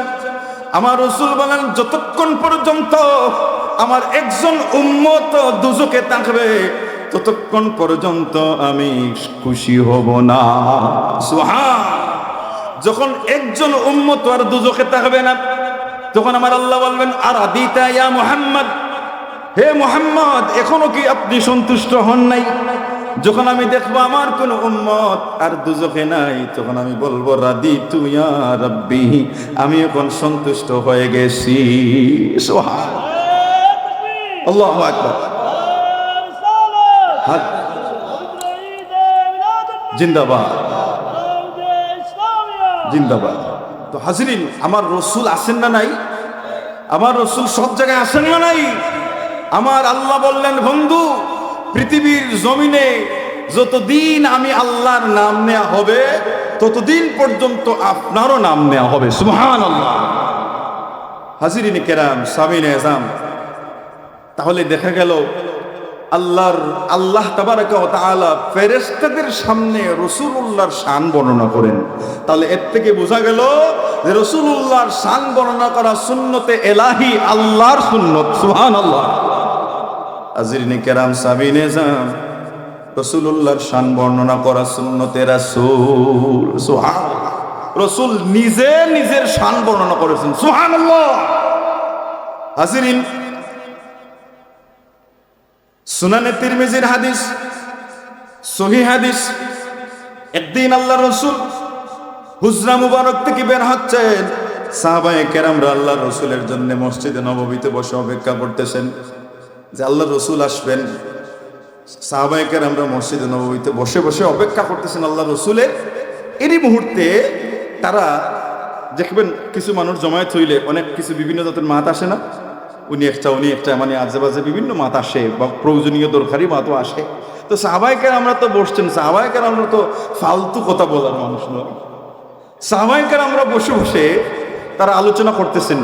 আমার রাসূল বলেন, যতক্ষণ পর্যন্ত আমার একজন উম্মত দুজকে থাকবে, ততক্ষণ পর্যন্ত আমি খুশি হব না। সুবহান। যখন একজন উম্মত আর দুজখে থাকবে না, তখন আমার আল্লাহ বলবেন, আর আদিতা ইয়া মুহাম্মদ, হে মুহাম্মদ, এখনো কি আপনি সন্তুষ্ট হন নাই? যখন আমি দেখবো আমার কোন উম্মত আর দুজখে নাই, তখন আমি বলবো, রাদিতু ইয়া রাব্বি, আমি এখন সন্তুষ্ট হয়ে গেছি। সুবহান আল্লাহু আকবার। জিন্দাবাদ জিন্দাবাদ। তো হাজরিন, আমার রসুল আছেন না নাই? আমার রসুল সব জায়গায় আছেন না নাই? আমার আল্লাহ বললেন, বন্ধু, পৃথিবীর জমিনে যতদিন আমি আল্লাহর নাম নেওয়া হবে, ততদিন পর্যন্ত আপনারও নাম নেওয়া হবে। সুবহানাল্লাহ। হাজিরিন কেরাম, সামিনে আযাম, তাহলে দেখা গেল আল্লাহ তাবারাকা ওয়া তাআলা ফেরেশতাদের সামনে রাসূলুল্লাহর শান বর্ণনা করেন। তাহলে এর থেকে বোঝা গেল যে রাসূলুল্লাহর শান বর্ণনা করা সুন্নতে ইলাহি, আল্লাহর সুন্নত। সুবহানাল্লাহ। হাজিরিন কেরাম, সামিনে আযাম, রাসূলুল্লাহর শান বর্ণনা করা সুন্নতে রাসূল। সুবহানাল্লাহ। রাসূল নিজে নিজের শান বর্ণনা করেছেন। সুবহানাল্লাহ। হাজিরিন, সুনানে তিরমিজির হাদিস, সহিহ হাদিস, একদিন আল্লাহ রসুল হুজরা মুবারক থেকে বের হচ্ছেন। সাহাবায়ে কেরামরা আল্লাহ রসুলের জন্য মসজিদে নববীতে বসে অপেক্ষা করতেছেন যে আল্লাহ রসুল আসবেন। সাহাবায়ে কেরামরা মসজিদে নববীতে বসে বসে অপেক্ষা করতেছেন আল্লাহ রসুলের। এরই মুহূর্তে তারা দেখবেন, কিছু মানুষ জমায়েত হইলে অনেক কিছু বিভিন্ন জাতের মাত আসে না, উনি একটা, মানে আজেবাজে বিভিন্ন মাত আসে, বা প্রয়োজনীয় দরকারি মাতও আসে। তো সাহাবায়ে কেরামরা তো বসছেন, সাহাবায়ে কেরামরা তো ফালতু কথা বলার মানুষ নয়। সাহাবায়ে কেরামরা বসে বসে তারা আলোচনা করতেছেন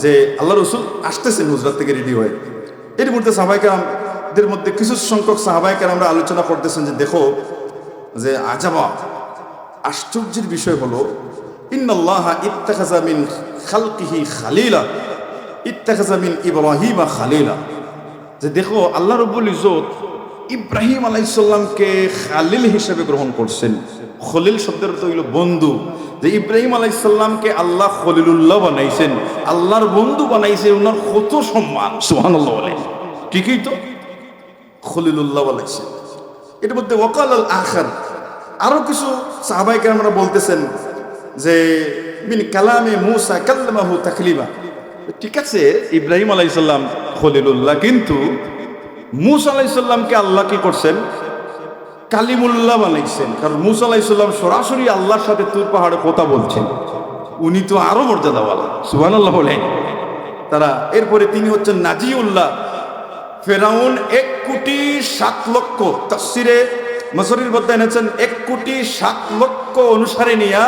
যে আল্লাহ রসুল আসতেছেন হুজরাত থেকে রেডি হয়ে। এর মধ্যে সাহাবায়ে কেরামদের মধ্যে কিছু সংখ্যক সাহাবায়ে কেরামরা আলোচনা করতেছেন যে দেখো, যে আজাবা, আশ্চর্যের বিষয় হলো, ইন্নাল্লাহা ইত্তাখাযা মিন খালকিহি খালিলা, ইত্তাখাযা মিন ইব্রাহিমা খালিলা, যে দেখো আল্লাহ রাব্বুল ইজ্জত ইব্রাহিম আলাইহিস সালামকে খালিল হিসেবে গ্রহণ করছেন। খলিল শব্দের অর্থ হইল বন্ধু। যে ইব্রাহিম আলাইহিস সালামকে আল্লাহ খলিলুল্লাহ বানাইছেন, আল্লাহর বন্ধু বানাইছেন, ওনার কত সম্মান। সুবহানাল্লাহ বলেন। ঠিকই তো, খলিলুল্লাহ বানাইছেন। এর মধ্যে ওয়াকাল আল আখার, আরো কিছু সাহাবায়ে কেরামরা বলতেছেন যে মিন কালামে মূসা কাল্লামাহু তাকলিমা। ঠিক আছে, ইব্রাহিম আলাইহিস সালাম খলিলুল্লাহ, কিন্তু মূসা আলাইহিস সালামকে আল্লাহ কি করছেন? কালিমুল্লাহ বানাইছেন। কারণ মূসা আলাইহিস সালাম সরাসরি আল্লাহর সাথে তুর পাহাড়ে কথা বলছেন, উনি তো আরো মর্যাদাওয়ালা। সুবহানাল্লাহ বলেন তারা। এরপরে তিনি হচ্ছেন নাজিউল্লাহ। ফেরাউন 1,07,00,000, তাফসিরে মসরির মধ্যে এনেছেন 1,07,00,000 অনুসারে নিয়া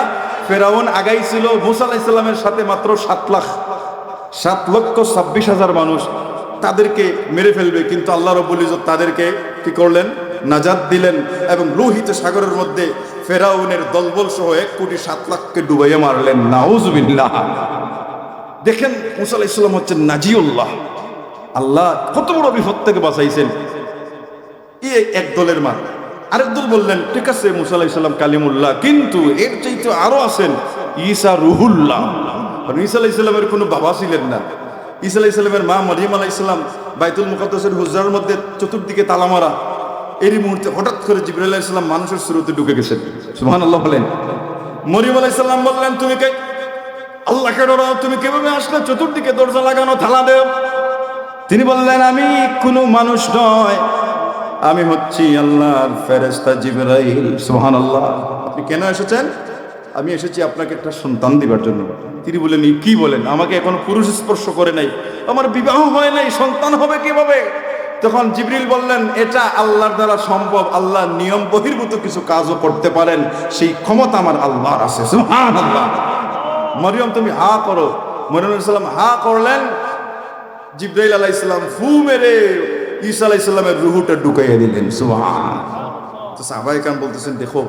ফেরাউন আগাইছিল মূসা আলাইহিস সালামের সাথে মাত্র 7 লাখ, 7,26,000 মানুষ তাদেরকে মেরে ফেলবে, কিন্তু আল্লাহ রাব্বুল ইজ্জত তাদেরকে কি করলেন? নাজাত দিলেন। এবং লোহিত সাগরের মধ্যে ফেরাউনের দলবল সহ 1,07,00,000কে ডুবাইয়া মারলেন। নাউজুবিল্লাহ। দেখেন, মূসা আলাইহিস সালাম হচ্ছেন নাজিউল্লাহ, আল্লাহ কত বড় বিপদ থেকে বাঁচাইছেন। এক দলের মান। আরেক দল বললেন, ঠিক আছে মূসা আলাইহিস সালাম কালিমুল্লাহ, কিন্তু এর চাইতে আরো আছেন ঈসা রুহুল্লাহ। ঈসা আলাইহিস সালামের কোনো বাবা ছিলেন না। ঈসা আলাইহিস সালামের মা মরিয়ম আলাইহিস সালাম বাইতুল মুকাদ্দাসের হুজরার মধ্যে চতুর্দিকে তালা মারা। এরই মুহূর্তে হঠাৎ করে জিবরাইল আলাইহিস সালাম মানুষের সুরতে ঢুকে গেছেন। সুবহানাল্লাহ বলেন। মরিয়ম আলাইহিস সালাম বললেন, তুমি কে? আল্লাহকে ডরাও, তুমি কিভাবে আসলে? চতুর্দিকে দরজা লাগানো, থালা দেও। তিনি বললেন, আমি কোনো মানুষ নয়, আমি হচ্ছি আল্লাহর ফেরেশতা জিবরাইল। সুবহানাল্লাহ। আপনি কেন এসেছেন? আমি এসেছি আপনাকে একটা সন্তান দিবার জন্য। তিনি বললেন, কি বলেন? আমাকে এখনো পুরুষ স্পর্শ করে নাই, আমার বিবাহ হয় নাই, সন্তান হবে কিভাবে? তখন জিবরিল বললেন, এটা আল্লাহর দ্বারা সম্ভব। আল্লাহ নিয়ম বহির্ভূত কিছু কাজও করতে পারেন, সেই ক্ষমতা আমার আল্লাহর আছে। সুবহানাল্লাহ। মরিয়ম, তুমি হা করো। মরিয়ম আলাইহিস সালাম হা করলেন। জিবরাইল আলাইহিস সালাম ফু মেরে ঈসা আলাইহিস সালামের রূহটা ঢুকাইয়া দিলেন। সুবহানাল্লাহ। তো সাহাবায়ে কেরাম বলতেছেন, দেখো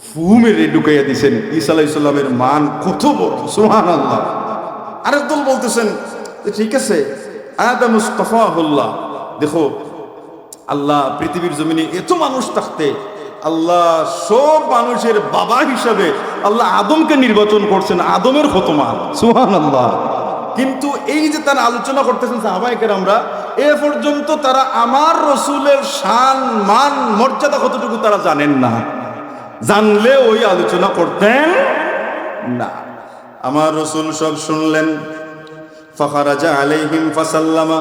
ফু মেরে ঢুকাইয়া দিয়েছেন, ঈসা আলাইহিস সালামের মান কত বড়। সুবহানাল্লাহ। আরেক দল বলতেছেন, ঠিক আছে আদম মুস্তাফাহুল্লাহ, দেখো আল্লাহ পৃথিবীর জমিনে এত মানুষ থাকতে আল্লাহ সব মানুষের বাবা হিসাবে আল্লাহ আদমকে নির্বাচন করছেন, আদমের খতমা, সুবহানাল্লাহ। কিন্তু এই যে তারা আলোচনা করতেছেন সাহাবায়ে কেরামরা, এ পর্যন্ত তারা আমার রসুলের শান মান মর্যাদা কতটুকু তারা জানেন না, জানলে ওই আলোচনা করতেন না। আমার রসুল সব শুনলেন। ফাখারাজা আলাইহিম ফাসাল্লামা,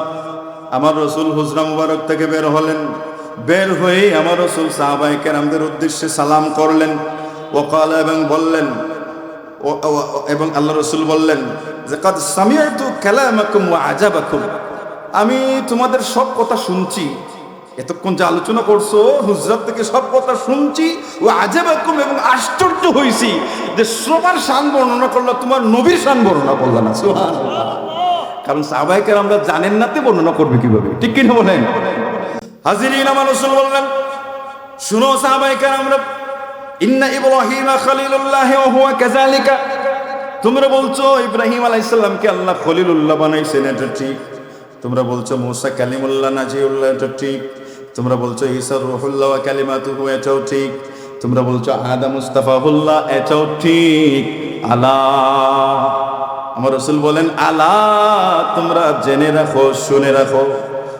আমার রসুল হুজরা মুবারক থেকে বের হলেন। বের হয়ে আমার রসুল সাহাবায়ে কেরামদের উদ্দেশ্যে সালাম করলেন। ওয়াকাল, এবং বললেন, এবং আল্লাহ রসুল বললেন যে কাদ সামিআতু কালামাকুম ওয়া আজাবাকুম, আমি তোমাদের সব কথা শুনছি, এতক্ষণ যে আলোচনা করছো হুজরাত থেকে সব কথা শুনছি। ও আজাবাকুম, এবং আশ্চর্য হয়েছি যে সবার শান বর্ণনা করলো, তোমার নবীর শান বর্ণনা করলো না, সুবহানাল্লাহ। কারণ সাহাবায়ে কেরামরা জানেন না, তে বর্ণনা করবে কিভাবে, ঠিক কিনা বলেন? হাজিরিন, আমার রাসূল বললেন, শুনো সাহাবায়ে কেরামরা, ইন্না ইব্রাহিমা খলিলুল্লাহ ওয়া হুয়া কাযালিকা, তোমরা বলছো ইব্রাহিম আলাইহিস সালামকে আল্লাহ খলিলুল্লাহ বানাইছেন, এটা ঠিক। তোমরা বলছো মুসা কালিমুল্লাহ নাজিউল্লাহ, এটা ঠিক। তোমরা বলছো ঈসা রূহুল্লাহ ওয়া কালিমাতুহু, এটাও ঠিক। তোমরা বলছো আদম মুস্তাফাহুল্লাহ, এটাও ঠিক। আলা, আমার রাসূল বলেন, আলা, তোমরা জেনে রাখো, শুনে রাখো।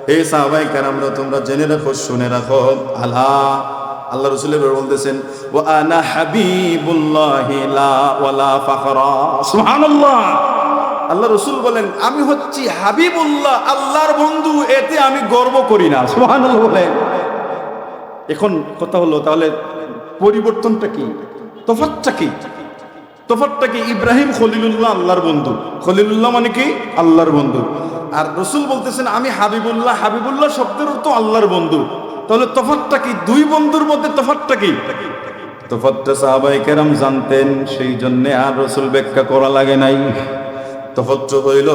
হে সাহাবায়ে কেরামরা, তোমরা জেনে রাখো, শুনে রাখো। আলা, আল্লাহ রাসূল বলতেছেন, ওয়া আনা হাবিবুল্লাহি লা ওয়ালা ফাখরা, সুবহানাল্লাহ। আল্লাহ রাসূল বলেন, আমি হচ্ছি হাবিবুল্লাহ, আল্লাহর বন্ধু, এতে আমি গর্ব করি না, সুবহানাল্লাহ বলেন। এখন কথা হলো, তাহলে পরিবর্তনটা কি, তফাৎটা কি? তফাৎটা কি? ইব্রাহিম খলিলুল্লাহ, আল্লাহর বন্ধু। খলিলুল্লাহ মানে কি? আল্লাহর বন্ধু। আর রাসূল বলতেছেন আমি হাবিবুল্লাহ, হাবিবুল্লাহ শব্দের অর্থ আল্লাহর বন্ধু। তাহলে তফাৎটা কি? দুই বন্ধুর মধ্যে তফাৎটা কি? তফাৎটা সাহাবায়ে কেরাম জানতেন, সেই জন্য আর রাসূল ব্যাখ্যা করা লাগে নাই। তফাৎ হইল,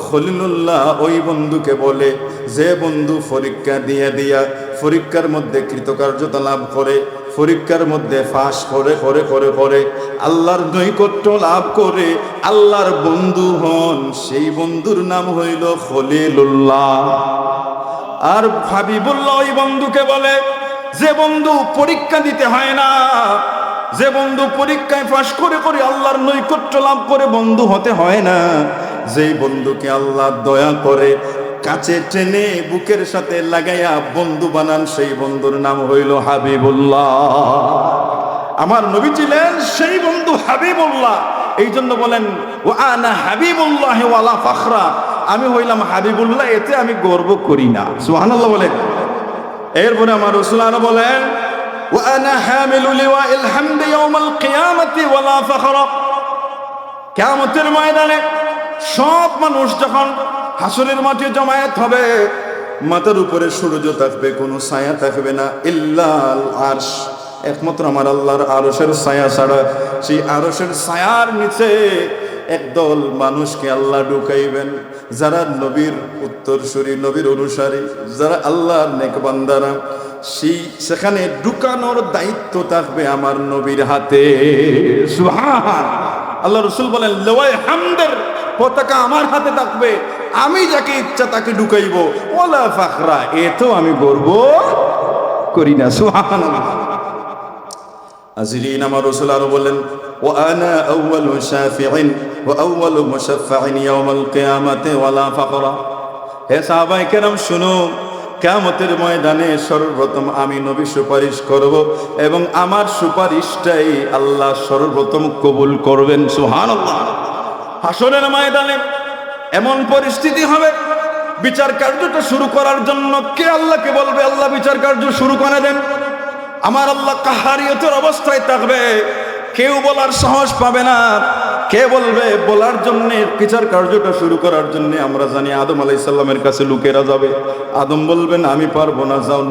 খলিলুল্লাহ ওই বন্ধুকে বলে যে বন্ধু পরীক্ষা দিয়া দিয়া পরীক্ষার মধ্যে কৃতকার্যতা লাভ করে, পরীক্ষার মধ্যে ফাঁস করে করে করে করে আল্লাহর নৈকট্য লাভ করে আল্লাহর বন্ধু হন, সেই বন্ধুর নাম হইল খলিলুল্লাহ। আর হাবিবুল্লাহ ওই বন্ধুকে বলে যে বন্ধু পরীক্ষা দিতে হয় না, যে বন্ধু পরীক্ষায় পাশ করে করে আল্লাহর নৈকট্য লাভ করে বন্ধু হতে হয় না, যেই বন্ধুকে আল্লাহ দয়া করে কাছে টেনে বুকের সাথে লাগাইয়া বন্ধু বানান, সেই বন্ধুর নাম হইল হাবিবুল্লাহ। আমার নবী ছিলেন সেই বন্ধু হাবিবুল্লাহ। এই জন্য বলেন, ও আনা হাবিবুল্লাহ ওয়ালা ফাখরা, আমি হইলাম হাবিবুল্লাহ, এতে আমি গর্ব করি না, সুবহানাল্লাহ বলেন। এরপরে আমার রাসূল আরো বলেন, ওয়া আনা হামিলু লিওয়াইল হামদি ইয়াউমাল কিয়ামাতি ওয়ালা ফাখরা, কিয়ামতের ময়দানে সব মানুষ যখন হাসরের মাঠে জমায়েত হবে, মাথার উপরে সূর্য থাকবে, কোনো ছায়া থাকবে না, ইল্লাল আরশ, একমাত্র আমার আল্লাহর আরশের ছায়া ছাড়া। সেই আরশের ছায়ার নিচে একদল মানুষকে আল্লাহ ঢুকাইবেন, যারা নবীর উত্তরসূরি, নবীর অনুসারী, যারা আল্লাহর নেক বান্দারা, সেখানে ঢুকানোর দায়িত্ব থাকবে আমার নবীর হাতে, সুবহান আল্লাহ। রাসূল বলেন, লওয়াই হামদের পতাকা আমার হাতে থাকবে, আমি যাকে ইচ্ছা তাকে ঢুকাইব, ওয়ালা ফাখরা, এতেও আমি গর্ব করি না, সুবহানাল্লাহ। হাজিরিন, আমার রাসূল আরো বলেন, ওয়া আনা আউয়ালু শাফিঈন ওয়া আউয়ালু মুশাফফাঈন ইয়াউমাল কিয়ামাতি ওয়ালা ফাখরা। হে সাহাবায়ে কেরাম, শুনো, কিয়ামতের ময়দানে সর্বপ্রথম আমি নবী সুপারিশ করব, এবং আমার সুপারিশটাই আল্লাহ সর্বপ্রথম কবুল করবেন, সুবহানাল্লাহ। হাসরের ময়দানে এমন পরিস্থিতি হবে, বিচার কার্যটা শুরু করার জন্য কে আল্লাহকে বলবে, আল্লাহ বিচার কার্য শুরু করে দেন। আমার আল্লাহ কাহারিয়তের অবস্থায় থাকবে, কেউ বলার সাহস পাবে না। কে বলবে বলার জন্য, বিচার কার্যটা শুরু করার জন্য? আমরা জানি আদম আলাইহিস সালামের কাছে লোকেরা যাবে, আদম বলবেন আমি পারবো না, যাও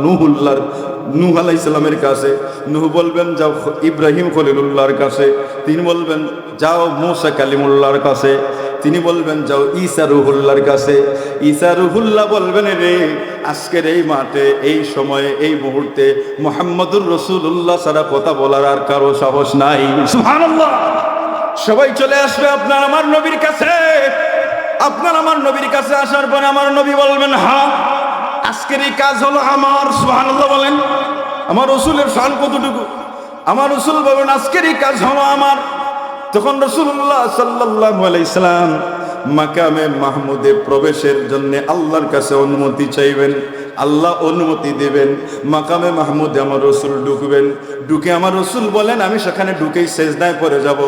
নূহ আলাইহিস সালামের কাছে। নূহ বলবেন যাও ইব্রাহিম খলিলুল্লাহর কাছে। তিনি বলবেন যাও মুসা কালিমুল্লাহর কাছে। তিনি বলবেন যাও ঈসা রুহুল্লাহর কাছে। ঈসা রুহুল্লাহ বলবেন, রে আজকের এই মাঠে, এই সময়ে, এই মুহূর্তে মুহাম্মদুর রাসূলুল্লাহ ছাড়া কথা বলার আর কারো সাহস নাই, সুবহানাল্লাহ। সবাই চলে আসবে আপনার আমার নবীর কাছে। আপনার আমার নবীর কাছে আসার পরে আমার নবী বলবেন, হ্যাঁ আজকের এই কাজ হলো আমার। সুবহানাল্লাহ বলেন। আমার রসুলের শান কতটুকু। আমার রসুল বলেন আজকের এই কাজ হলো আমার। তখন রাসূলুল্লাহ সাল্লাল্লাহু আলাইহি সাল্লাম মাকামে মাহমুদে প্রবেশের জন্য আল্লাহর কাছে অনুমতি চাইবেন। আল্লাহ অনুমতি দিবেন। মাকামে মাহমুদে আমার রসুল ঢুকবেন। ঢুকে আমার রসুল বলেন আমি সেখানে ঢুকেই সেজদায় পড়ে যাব।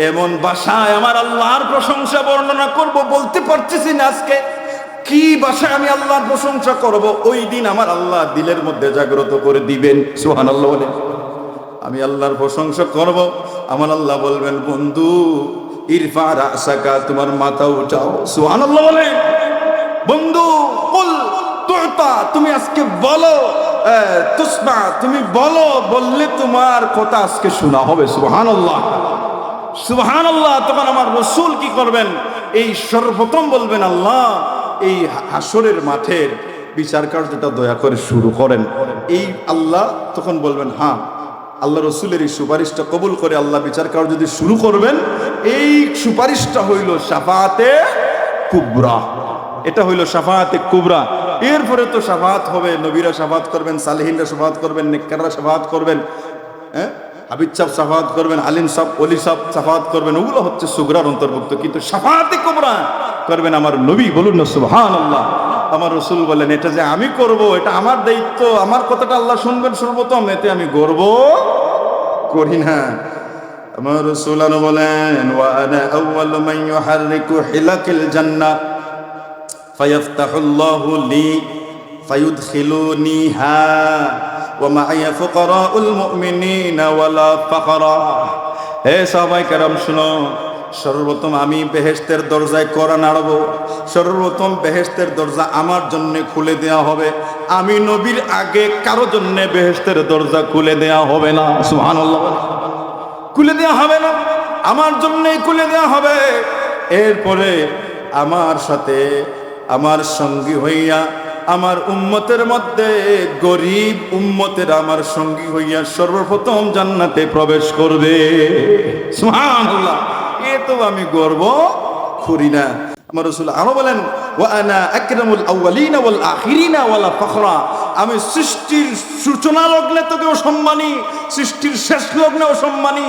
এমন ভাষায় আমার আল্লাহর প্রশংসা বর্ণনা করব, বলতে পারতেছি না আজকে কি ভাষায় আমি আল্লাহর প্রশংসা করব। ওই দিন আমার আল্লাহ দিলের মধ্যে জাগ্রত করে দিবেন। সুবহানাল্লাহ বলেন। আমি আল্লাহর প্রশংসা করব। আমার আল্লাহ বলবেন বন্ধু ইরফা রাসাকা, তোমার মাথা উঠাও। সুবহানাল্লাহ বলেন। বন্ধু কুল তুতা, তুমি আজকে বলো, তুসমা, তুমি বলো, বললে তোমার কথা আজকে শোনা হবে। সুবহানাল্লাহ সুবহানাল্লাহ। তখন আমার রাসূল কি করবেন? এই সর্বপ্রথম বলবেন আল্লাহ এই হাসরের মাঠের বিচার কার্যটা দয়া করে শুরু করেন। এই আল্লাহ তখন বলবেন হ্যাঁ। আল্লাহ রসুলের এই সুপারিশটা কবুল করে আল্লাহ বিচার কার্য যদি শুরু করবেন, এই সুপারিশটা হইল শাফাআতে কুবরা। এটা হইল শাফাআতে কুবরা। এরপরে তো শাফাআত হবে, নবীরা শাফাআত করবেন, সালেহিনরা শাফাআত করবেন, নেককাররা শাফাআত করবেন, হাবিব সাহেব শাফাআত করবেন, আলিম সাহেব, ওলি সাহেব শাফাআত করবেন। ওগুলো হচ্ছে সুগরার অন্তর্ভুক্ত। কিন্তু শাফাআতে কুবরা করবেন আমার নবী। বলুন না সুবহানাল্লাহ। আমার রসুল বলেন এটা যে আমি করব, এটা আমার দায়িত্ব, আমার কথাটা আল্লাহ শুনবেন সর্বপ্রথম, এতে আমি গর্ব করি না। আমার রসুল বলেন ওয়া আনা আউয়ালু মান ইউহাররিকু হিলাকিল জান্নাহ ফায়াফতাহুল্লাহু লি ফায়ুদখিলুনিহা ওয়া মা'আয়া ফুকারাউল মুমিনিনা ওয়ালা ফাখরা। হে সাহাবায়ে কেরাম শুনো, সর্বপ্রথম আমি বেহেশতের দরজায় কড়া নাড়ব। সর্বপ্রথম বেহেশতের দরজা আমার জন্য খুলে দেয়া হবে। আমি নবীর আগে কারো জন্য বেহেশতের দরজা খুলে দেয়া হবে না। সুবহানাল্লাহ। খুলে দেয়া হবে না, আমার জন্যই খুলে দেয়া হবে। এরপরে আমার সাথে আমার সঙ্গী হইয়া আমার উম্মতের মধ্যে গরিব উম্মতের আমার সঙ্গী হইয়া সর্বপ্রথম জান্নাতে প্রবেশ করবে। সুবহানাল্লাহ। এ তো আমি গর্ব করি না। আমার রাসূল আরো বলেন ওয়া আনা আকরামুল আউয়ালিনা ওয়াল আখিরিনা ওয়ালা ফাখরা। আমি সৃষ্টির সূচনা লগ্নে তোকেও সম্মানী, সৃষ্টির শেষ লগ্নেও সম্মানী,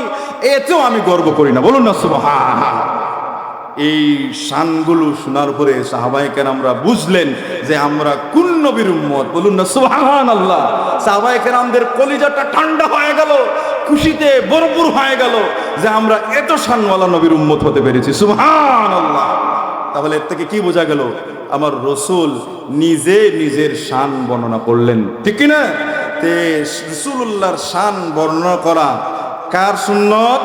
এতেও আমি গর্ব করি না। বলুন না সুবহানাল্লাহ। এই শানগুলো শোনার পরে সাহাবায়ে কেরামরা বুঝলেন যে আমরা কোন নবীর উম্মত। বলুন না সুবহানাল্লাহ। সাহাবায়ে কেরামদের কলিজাটা ঠান্ডা হয়ে গেল, খুশিতে ভরপুর হয়ে গেল যে আমরা এত শানওয়ালা নবীর উম্মত হতে পেরেছি। সুবহানাল্লাহ। তাহলে এর থেকে কি বোঝা গেল? আমার রসুল নিজে নিজের শান বর্ণনা করলেন, ঠিক কি না? তে রাসূলুল্লাহর শান বর্ণনা করা কার সুন্নত?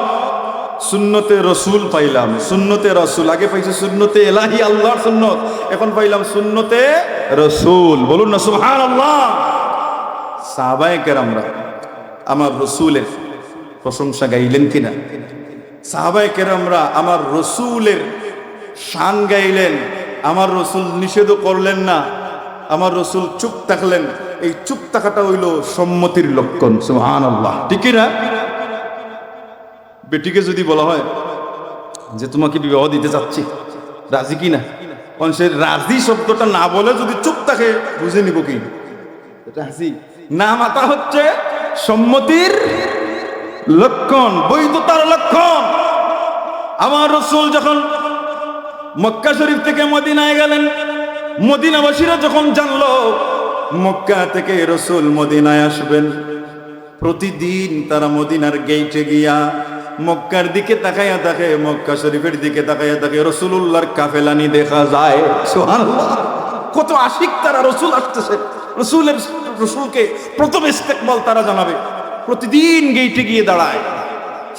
সুন্নতে রসুল পাইলাম। সুন্নতে রসুল আগে পাইছে সুন্নতে এলাহি আল্লাহর সুন্নত, এখন পাইলাম সুন্নতে রসুল। বলুন না সুবহানাল্লাহ। সাহাবায়ে কেরামরা আমার রসুলের প্রশংসা গাইলেন কিনা? সাহাবায়ে কেরামরা আমার রসুলের শান গাইলেন। আমার রসুল নিষেধও করলেন না, আমার রসুল চুপ থাকলেন। এই চুপ থাকাটা হইল সম্মতির লক্ষণ। সুবহানাল্লাহ, ঠিক না? বেটিকে যদি বলা হয় যে তোমাকে বিবাহ দিতে চাচ্ছি, রাজি কি না? সে রাজি শব্দটা না বলে যদি চুপ থাকে বুঝে নিব কি রাজি না। মাতা হচ্ছে সম্মতির লক্ষণ, বৈধতার লক্ষণ। আমার রসুল যখন মক্কা শরীফ থেকে মদিনায় গেলেন, মদিনাবাসীরা যখন জানলো মক্কা থেকে রসুল মদিনায় আসবেন, প্রতিদিন তারা মদিনার গেইটে গিয়া মক্কার দিকে তাকাইয়া থাকে, মক্কা শরীফের দিকে তাকাইয়া থাকে, রসুলুল্লাহর কাফেলানি দেখা যায়। সুবহানাল্লাহ। কত আশিক তারা, রসুল আসতেছে, রসুলকে প্রথম ইস্তেকবাল তারা জানাবে। প্রতিদিন গেইটে গিয়ে দাঁড়ায়,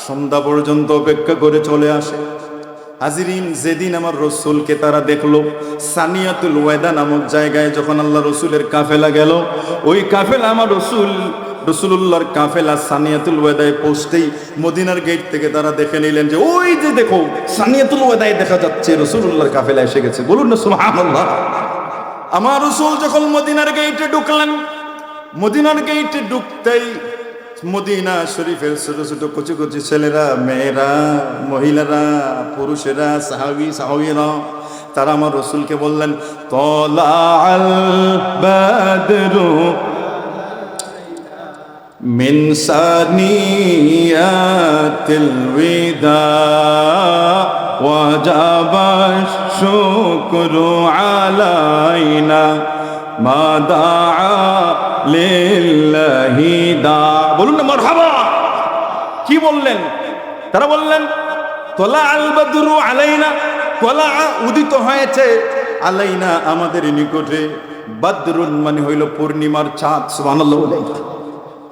সন্ধ্যা পর্যন্ত অপেক্ষা করে চলে আসে। হাজিরিন, যেদিন আমার রসুলকে তারা দেখলো সানিয়াতুল ওয়াদা নামক জায়গায়, যখন আল্লাহ রসুলের কাফেলা গেল, ওই কাফেলা আমার রসুলুল্লাহর কাফেলা সানিয়াতুল ওয়াদায় পৌঁছতেই মদিনার গেট থেকে তারা দেখে নিলেন যে ওই যে দেখো সানিয়াতুল ওয়াদায় দেখা যাচ্ছে রসুলুল্লাহর কাফেলা এসে গেছে। বলুন না সুবহানাল্লাহ। আমার রসুল যখন মদিনার গেটে ঢুকলেন, মদিনার গেটে ঢুকতেই মদিনা শরীফের ছোট ছোট কচি কচি ছেলেরা, মেয়েরা, মহিলারা, পুরুষেরা, সাহাবী সাহাবীরা তারা আমার রসুলকে বললেন তলাআল বাদরু মিন সানিয়াতিল ওয়াদা ওয়াজাবা শুকরু আলাইনা মা দাআ লিল্লাহি দা। বলুন না মারহাবা। কি বললেন? তারা বললেন তোলা আল বাদরু আলাইনা, তোলা উদিত হয়েছে, আলাইনা আমাদের নিকটে, বাদরুন মানে হইল পূর্ণিমার চাঁদ। সুবহানাল্লাহ।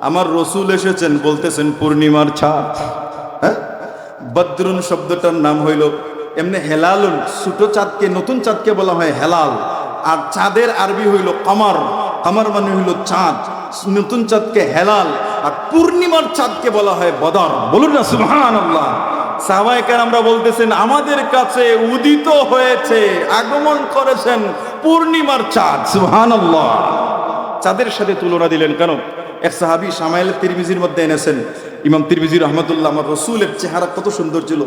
আমার রসুল এসেছেন বলতেছেন পূর্ণিমার চাঁদ। হ্যাঁ, বদরুন শব্দটার নাম হইল এমনি হেলালুন, ছোট চাঁদকে নতুন চাঁদকে বলা হয় হেলাল, আর চাঁদের আরবি হইল কমর, কমর মানে হইল চাঁদ, নতুন চাঁদকে হেলাল, আর পূর্ণিমার চাঁদকে বলা হয় বদর। বলুন না সুবহানাল্লাহ। সাহাবায়ে কেরামরা বলতেছেন আমাদের কাছে উদিত হয়েছে, আগমন করেছেন পূর্ণিমার চাঁদ। সুবহানাল্লাহ। চাঁদের সাথে তুলনা দিলেন কেন? এক সাহাবী শামাইল তিরমিজির মধ্যে এনেছেন, ইমাম তিরমিজি রাহমাতুল্লাহ, আমার রসুলের চেহারা কত সুন্দর ছিল।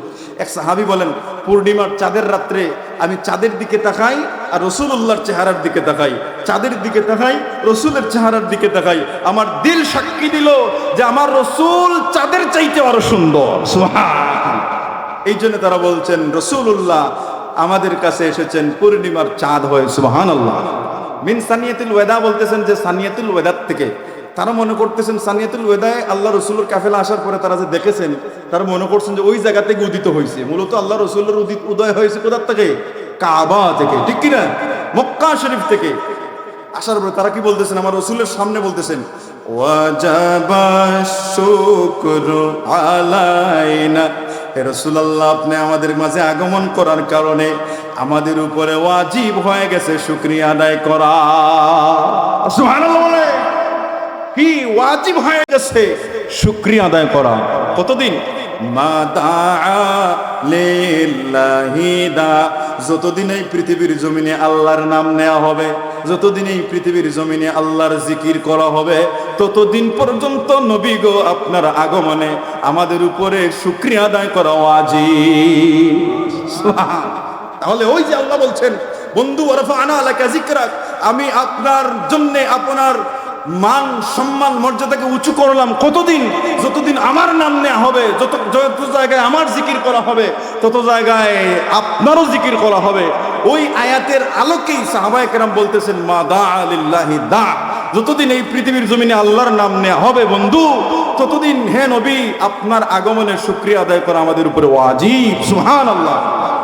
এক সাহাবী বলেন পূর্ণিমার চাঁদের রাত্রে আমি চাঁদের দিকে তাকাই আর রসুলুল্লাহর চেহারার দিকে তাকাই, চাঁদের দিকে তাকাই, রসুলের চেহারার দিকে তাকাই, আমার দিল সাক্ষী দিল যে আমার রসুল চাঁদের চাইতে আরো সুন্দর। সুবহানাল্লাহ। এই জন্য তারা বলছেন রসুলুল্লাহ আমাদের কাছে এসেছেন পূর্ণিমার চাঁদ হয়ে। সুবহানাল্লাহ। মিন সানিয়াতুল ওয়াদা বলতেছেন যে সানিয়াতুল ওয়াদার থেকে। তারা মনে করতেছেন সানিয়াতুল ওয়াদায় আল্লাহ রসুলের কাফেলা আসার পরে তারা যে দেখেছেন, তারা মনে করছেন যে ওই জায়গা থেকে উদিত হয়েছে। মূলত আল্লাহ রসুলের উদয় হয়েছে কোথার থেকে? কাবা থেকে, ঠিক কিনা? মক্কা শরীফ থেকে আসার পরে তারা কি বলতেছেন? আমার রসুলের সামনে বলতেছেন ওয়াজাবা শুকরু আলাইনা, হে রাসূলুল্লাহ আপনি আমাদের মাঝে আগমন করার কারণে আমাদের উপরে ওয়াজিব হয়ে গেছে শুকরিয়া আদায় করা। সুবহানাল্লাহ। কি ওয়াজিব হয়ে গেছে? শুকরিয়া আদায় করা। কতদিন? মা দাআ লিল্লাহি দা, যতদিন এই পৃথিবীর জমিনে আল্লাহর নাম নেওয়া হবে, যতদিন এই পৃথিবীর জমিনে আল্লাহর জিকির করা হবে, ততদিন পর্যন্ত নবী গো আপনার আগমনে আমাদের উপরে শুকরিয়া আদায় করা ওয়াজিব। তাহলে ওই যে আল্লাহ বলছেন বন্ধু ওয়ারফা'না লাকা যিকরাক, আমি আপনার জন্য আপনার মান সম্মান মর্যাদাকে উঁচু করলাম। কতদিন? যতদিন আমার নাম নেওয়া হবে, যত জায়গায় আমার জিকির করা হবে তত জায়গায় আপনারও জিকির করা হবে। ওই আয়াতের আলোকেই সাহাবায়ে কেরাম বলতেছেন মা দাআ লিল্লাহি দা, যতদিন এই পৃথিবীর জমিনে আল্লাহর নাম নেওয়া হবে বন্ধু, ততদিন হে নবী আপনার আগমনের শুকরিয়া আদায় করা আমাদের উপরে ওয়াজিব। সুবহানাল্লাহ।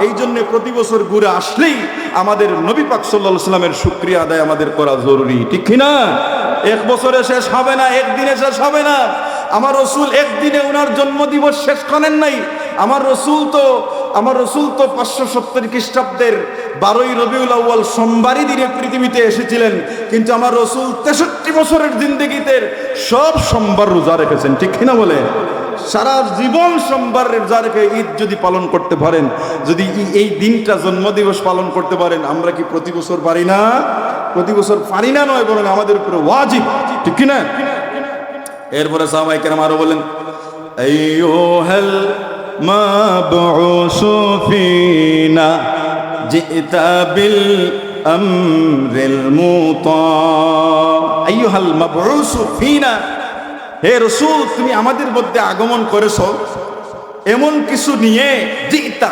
এই জন্য প্রতি বছর ঘুরে আসলেই আমাদের নবী পাক সাল্লাল্লাহু আলাইহি ওয়াসাল্লামের শুকরিয়া আদায় আমাদের করা জরুরি, ঠিক কি না? এক বছরে শেষ হবে না, একদিনে শেষ হবে না। আমার রসুল একদিনে ওনার জন্মদিবস শেষ করেন নাই। আমার রসুল তো 570 খ্রিস্টাব্দের 12ই রবিউল আউয়াল সোমবারই দিনে পৃথিবীতে এসেছিলেন, কিন্তু আমার রসুল 63 বছরের জিন্দেগিতে সব সোমবার রোজা রেখেছেন, ঠিক কিনা বলে? সারা জীবন সোমবার রোজা রেখে ঈদ যদি পালন করতে পারেন, যদি এই দিনটা জন্মদিবস পালন করতে পারেন, আমরা কি প্রতি বছর পারি না? প্রতি বছর পারি না নয়, বরং আমাদের উপরে ওয়াজিব, ঠিক কিনা? এরপরে সাহাবায়ে কেরাম আরো বলেন আইয়ুহাল মাবউসু ফিনা জিতা বিল আমরিল মুতা, আইয়ুহাল মাবউসু ফিনা, হে রাসূল তুমি আমাদের মধ্যে আগমন করেছো এমন কিছু নিয়ে, জিতা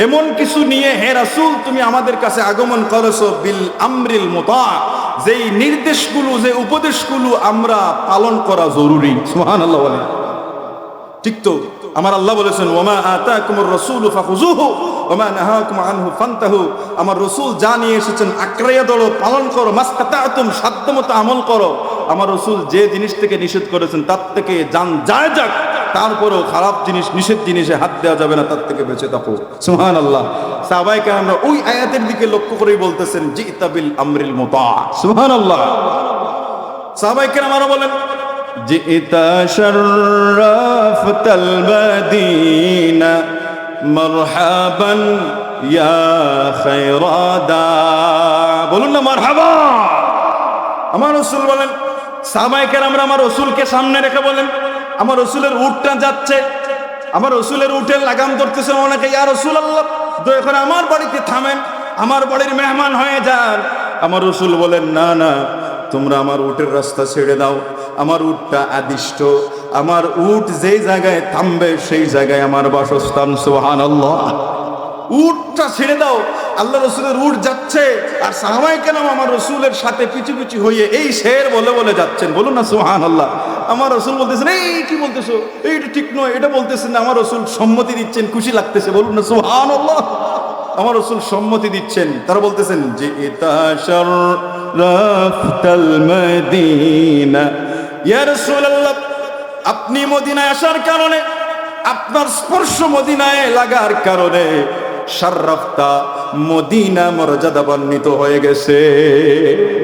এমন কিছু নিয়ে, হে রাসূল তুমি আমাদের কাছে আগমন করেছো বিল আমরিল মুতা, যেই নির্দেশগুলো, যে উপদেশগুলো আমরা পালন করা জরুরি। সুবহানাল্লাহ বলেন, ঠিক তো? আমার আল্লাহ বলেছেন ওয়ামা আতাকুমুর রাসূলু ফাখুযুহু ওয়ামা নাহাকুম আনহু ফান্তাহু, আমার রাসূল যা নিয়ে এসেছেন আঁকড়াইয়া ধরো, পালন করো, মাসতাতাতুম সাধ্যমতো আমল করো। আমার রাসূল যে জিনিস থেকে নিষেধ করেছেন তার থেকে জান যায় যাক, তারপরেও খারাপ জিনিস, নিষেধ জিনিসে হাত দেওয়া যাবে না, তার থেকে বেঁচে থাকো। সুবহানাল্লাহ। সাহাবায়ে কেরামরা ওই আয়াতের দিকে লক্ষ্য করেই বলতেছেন জিতা বিল আমরিল মুতা। সুবহানাল্লাহ। সাহাবায়ে কেরাম আরো বলেন জিতা শাররাফতাল মাদিনা মারহাবান ইয়া খায়রাদা, বলুন না মারহাবা। আমার রাসূল বলেন, সাহাবায়ে কেরামরা আমার রাসূলকে সামনে রেখে বলেন, আমার রসুলের উটটা যাচ্ছে, আমার রসুলের উটের লাগাম ধরতেছে অনেকে, ইয়া রাসূলুল্লাহ দয়া করে আমার বাড়িতে থামেন, আমার বাড়ির মেহমান হয়ে যান। আমার রাসূল বলেন, না না, তোমরা আমার উটের রাস্তা ছেড়ে দাও, আমার উটটা আদিষ্ট, আমার উট যেই জায়গায় থামবে সেই জায়গায় আমার বাসস্থান। সুবহানাল্লাহ। উটটা ছেড়ে দাও। আল্লাহ রসুলের উট যাচ্ছে আর সাহাবায়ে কেরাম আমার রসুলের সাথে পিছু পিছু হয়ে এই শের বলে বলে যাচ্ছেন। বলুন না সুবহানাল্লাহ। আমার রসুল বলতেছেন, এই কি বলতেছো, এইটা ঠিক নয়, এটা বলতেছেন। আমার রসুল সম্মতি দিচ্ছেন, খুশি লাগতেছে। বলুন না সুবহানাল্লাহ। আমার রসুল সম্মতি দিচ্ছেন। তারা বলতেছেন যে ইতাশাররাফতাল মদিনা, ইয়া রাসূলুল্লাহ, আপনি মদিনায় আসার কারণে, আপনার স্পর্শ মদিনায় লাগার কারণে শাররাফতা, মদিনা মর্যাদাবান্বিত হয়ে গেছে।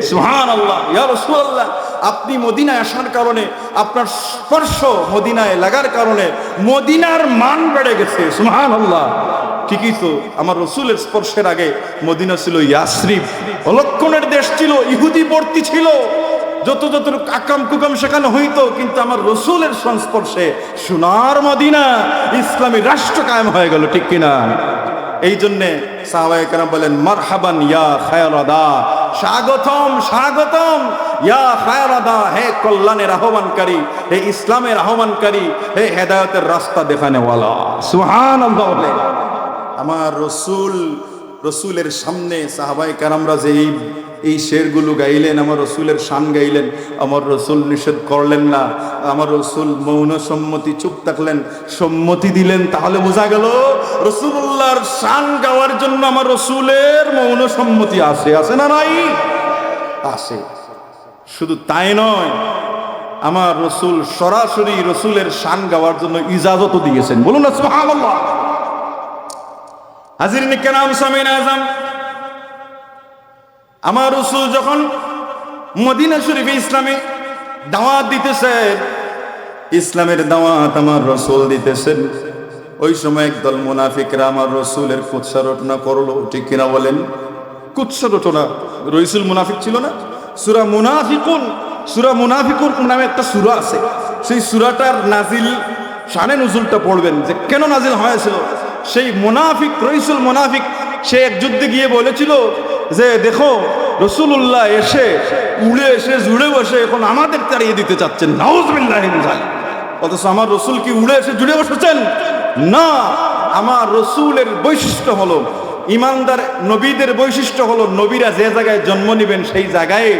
সুবহানাল্লাহ। ইয়া রাসূলুল্লাহ, আপনি মদিনায় আসার কারণে, আপনার স্পর্শ মদিনায় লাগার কারণে মদিনার মান বেড়ে গেছে। সুবহানাল্লাহ। ঠিকই তো, আমার রসুলের স্পর্শের আগে মদিনা ছিল ইয়াসরিব, অলক্ষণের দেশ ছিল, ইহুদি বর্তি ছিল, যত যত আকাম কুকাম সেখানে হইতো, কিন্তু আমার রসুলের সংস্পর্শে সোনার মদিনা, ইসলামী রাষ্ট্র কায়েম হয়ে গেল। ঠিক কিনা? এই জন্যে সাহাবায়ে কেরাম বলেন, মারহাবান ইয়া খায়রাদা, স্বাগতম স্বাগতম, ইয়া খায়রাদা, হে কল্যাণের আহ্বানকারী, হে ইসলামের আহ্বানকারী, হে হেদায়েতের রাস্তা দেখানেওয়ালা। সুবহানাল্লাহ। আমার রসুলের সামনে সাহাবায়ে কেরামরা যে এই শেরগুলো গাইলেন, আমার রসুলের শান গাইলেন, আমার রসুল নিষেধ করলেন না, আমার রসুল মৌন সম্মতি, চুপ থাকলেন, সম্মতি দিলেন। তাহলে বোঝা গেল রসুলুল্লাহর শান গাওয়ার জন্য আমার রসুলের মৌন সম্মতি আছে, আছে না নাই? আছে। শুধু তাই নয়, আমার রসুল সরাসরি রসুলের শান গাওয়ার জন্য ইজাজতও দিয়েছেন। বলুন না সুবহানাল্লাহ। হাজিরিন কেরাম, সামিন আজম, আমার রসুল যখন মদিনা শরীফে ইসলামে দাওয়াত দিতেছেন, ইসলামের দাওয়াত আমার রসুল দিতেছেন, ওই সময় একদল মুনাফিকরা আমার রসুলের কুৎসা রটনা করলো। ঠিক কিনা বলেন? কুৎসা রটনা। রসুল মুনাফিক ছিল না? সূরা মুনাফিকুন নামে একটা সূরা আছে। সেই সূরাটার নাজিল শানে নুজুলটা পড়বেন যে কেন নাজিল হয়েছিল। সেই মুনাফিক, রসুল মুনাফিক, সে এক যুদ্ধে গিয়ে বলেছিল যে দেখো, রসুল্লাহ এসে উড়ে এসে জুড়ে বসে এখন আমাদের তাড়িয়ে দিতে চাচ্ছেন। নাউযুবিল্লাহি মিন যালিক। অথচ আমার রসুল কি উড়ে এসে জুড়ে বসেছেন? না। আমার রসুলের বৈশিষ্ট্য হলো, ইমানদার নবীদের বৈশিষ্ট্য হলো, নবীরা যে জায়গায় জন্ম নেবেন সেই জায়গায়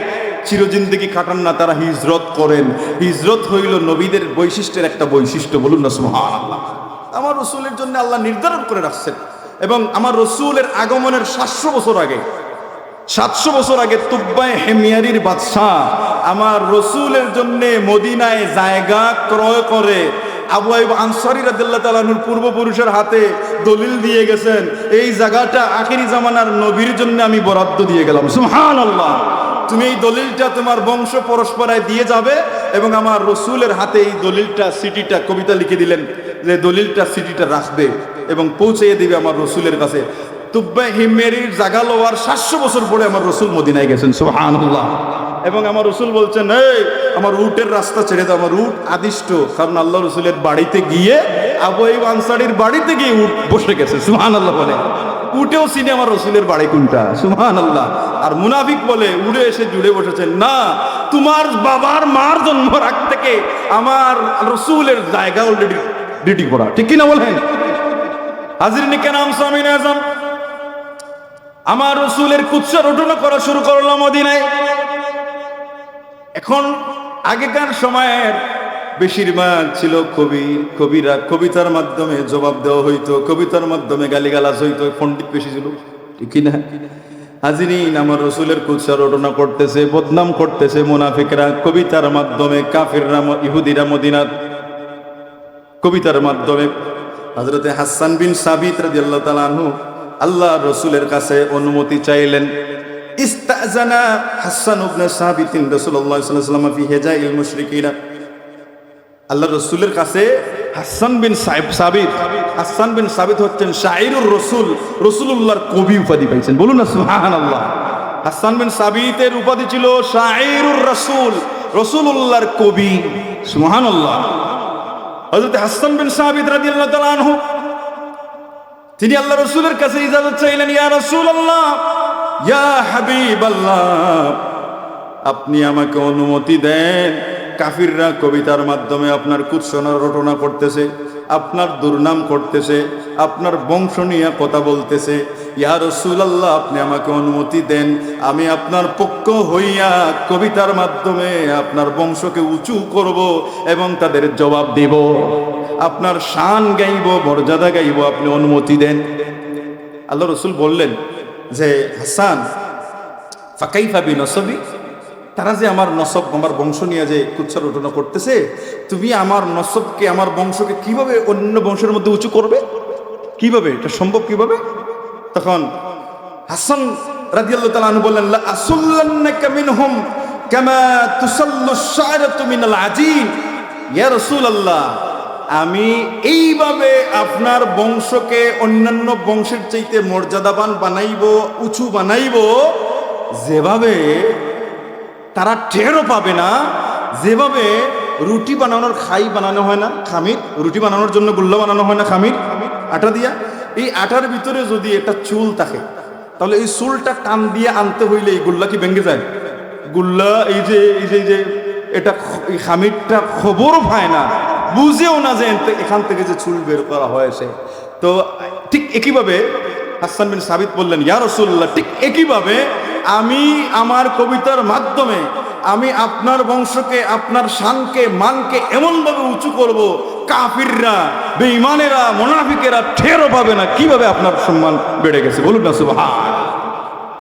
চিরজিন্দগি কাটান না, তারা হিজরত করেন। হিজরত হইল নবীদের বৈশিষ্ট্যের একটা বৈশিষ্ট্য। বলুন না সুবহানাল্লাহ। আমার রসুলের জন্য আল্লাহ নির্ধারণ করে রাখছেন। এবং আমার রসুলের আগমনের 700 বছর আগে, 700 বছর আগে তুব্বায়ে হেমিয়ারির বাদশাহ আমার রসুলের জন্য মদিনায় জায়গা ক্রয় করে আবু আইয়ুব আনসারী রাদিয়াল্লাহু তাআলা আনহুর পূর্বপুরুষের হাতে দলিল দিয়ে গেছেন, এই জায়গাটা আখিরি জামানার নবীর জন্য আমি বরাদ্দ দিয়ে গেলাম। সুবহানাল্লাহ। তুমি এই দলিলটা তোমার বংশ পরস্পরায় দিয়ে যাবে, এবং আমার রসুলের হাতে এই দলিলটা, সিটিটা, কবিতা লিখে দিলেন যে দলিলটা, সিটিটা রাখবে এবং পৌঁছে দিবে আমার রসুলের কাছে। তুব্বায়ে হিমেরির জায়গা লওয়ার 700 বছর পরে আমার রসুল মদিনায় গেছেন। সুবহানাল্লাহ। এবং আমার রসুল বলছেন, এই আমার উটের রাস্তা ছেড়ে দাও, আমার উট আদিষ্ট। কারণ আল্লাহ রসুলের বাড়িতে গিয়ে, আবু আইয়ুব আনসারীর বাড়িতে গিয়ে উট বসে গেছে। সুবহানাল্লাহ বলে। উটেও চিনে আমার রসুলের বাড়ি কোনটা। সুবহানাল্লাহ। আর মুনাফিক বলে উড়ে এসে জুড়ে বসেছেন। না, তোমার বাবার মার জন্মের আগ থেকে আমার রসুলের জায়গা অলরেডি রেডি করা। ঠিক কিনা বলেন? হাজিরিন কেরাম, সামিন আজম, আমার রসুলের কুৎসা রটনা করা শুরু করলাম মদিনায়। এখন আগেকার সময়ের বেশিরভাগ ছিল কবিরা, কবিতার মাধ্যমে জবাব দেওয়া হইতো, কবিতার মাধ্যমে গালিগালাজ হইতো, পণ্ডিত বেশি ছিল। ঠিক কিনা? হাজিরিন, আমার রসুলের কুৎসা রটনা করতেছে, বদনাম করতেছে মুনাফিকরা কবিতার মাধ্যমে, কাফিররা, ইহুদিরা মদিনার কবিতার মাধ্যমে। হযরতে হাসান বিন সাবিত রাদিয়াল্লাহু তাআলা আনহু আল্লাহ রসুলের কাছে অনুমতি চাইলেন। ইস্তাজানা হাসান ইবনে সাবিত রাসূলুল্লাহ সাল্লাল্লাহু আলাইহি ওয়াসাল্লাম ফি হিজাইল মুশরিকিনা। আল্লাহ রসুলের কাছে হাসান বিন সাবিত, হাসান বিন সাবিত হচ্ছেন শাইরুর রসুল, রসুলুল্লাহর কবি উপাধি পাইছেন। বলুন না সুবহানাল্লাহ। হাসান বিন সাবিতের উপাধি ছিল শাইরুর রসুল, রসুলুল্লাহর কবি। সুবহানাল্লাহ। হযরত হাসান বিন সাবিত রাদিয়াল্লাহু তাআলা আনহু তিনি আল্লাহ রসুলের কাছে ইজাজত চাইলেন, ইয়া রাসূলুল্লাহ, ইয়া হাবিবাল্লাহ, আপনি আমাকে অনুমতি দেন। কাফিররা কবিতার মাধ্যমে আপনার কুৎসনা রটনা করতেছে, আপনার দুর্নাম করতেছে, আপনার বংশ নিয়ে কথা বলতেছে। ইয়া রাসূলুল্লাহ, আপনি আমাকে অনুমতি দেন, আমি আপনার পক্ষ হইয়া কবিতার মাধ্যমে আপনার বংশকে উঁচু করব এবং তাদের জবাব দেব, আপনার শান গাইব, মর্যাদা গাইব, আপনি অনুমতি দেন। আল্লাহ রসুল বললেন যে হাসান, ফাকাইফা বিনসবি, তারা যে আমার নসব, আমার বংশ নিয়ে যে কুৎসা রটনা করতেছে, তুমি আমার নসবকে, আমার বংশকে কিভাবে অন্য বংশের মধ্যে উঁচু করবে? কিভাবে এটা সম্ভব? কিভাবে? তখন হাসান রাদিয়াল্লাহু তাআলা আনহু বললেন, লা আসুল্লান্নাকা মিনহুম কামা তুসাল্লু আশ-শা'রাতু মিনাল আজীন। ইয়া রাসূলুল্লাহ, আমি এইভাবে আপনার বংশকে অন্যান্য বংশের চাইতে মর্যাদাবান বানাইবো, উঁচু বানাইবো, যেভাবে তারা টেরও পাবে না, যেভাবে রুটি বানানোর খাই বানানো হয় না, খামির, রুটি বানানোর জন্য গুল্লা বানানো হয় না খামির, আটা দিয়া, এই আটার ভিতরে যদি একটা চুল থাকে, তাহলে এই চুলটা টান দিয়ে আনতে হইলে এই গুল্লা কি ভেঙে যায়? গুল্লা এই যে এটা, এই খামিরটা খবরও পায় না, বুঝেও না যে এখান থেকে যে চুল বের করা হয়েছে। তো ঠিক একইভাবে হাসান বিন সাবিত বললেন, ইয়া রাসূলুল্লাহ, ঠিক একইভাবে আমি আমার কবিতার মাধ্যমে আমি আপনার বংশকে, আপনার শানকে, মানকে এমনভাবে উঁচু করব, কাফিররা, বেঈমানেরা, মুনাফিকেরা টেরও পাবে না কিভাবে আপনার সম্মান বেড়ে গেছে। বলুন না সুবহান।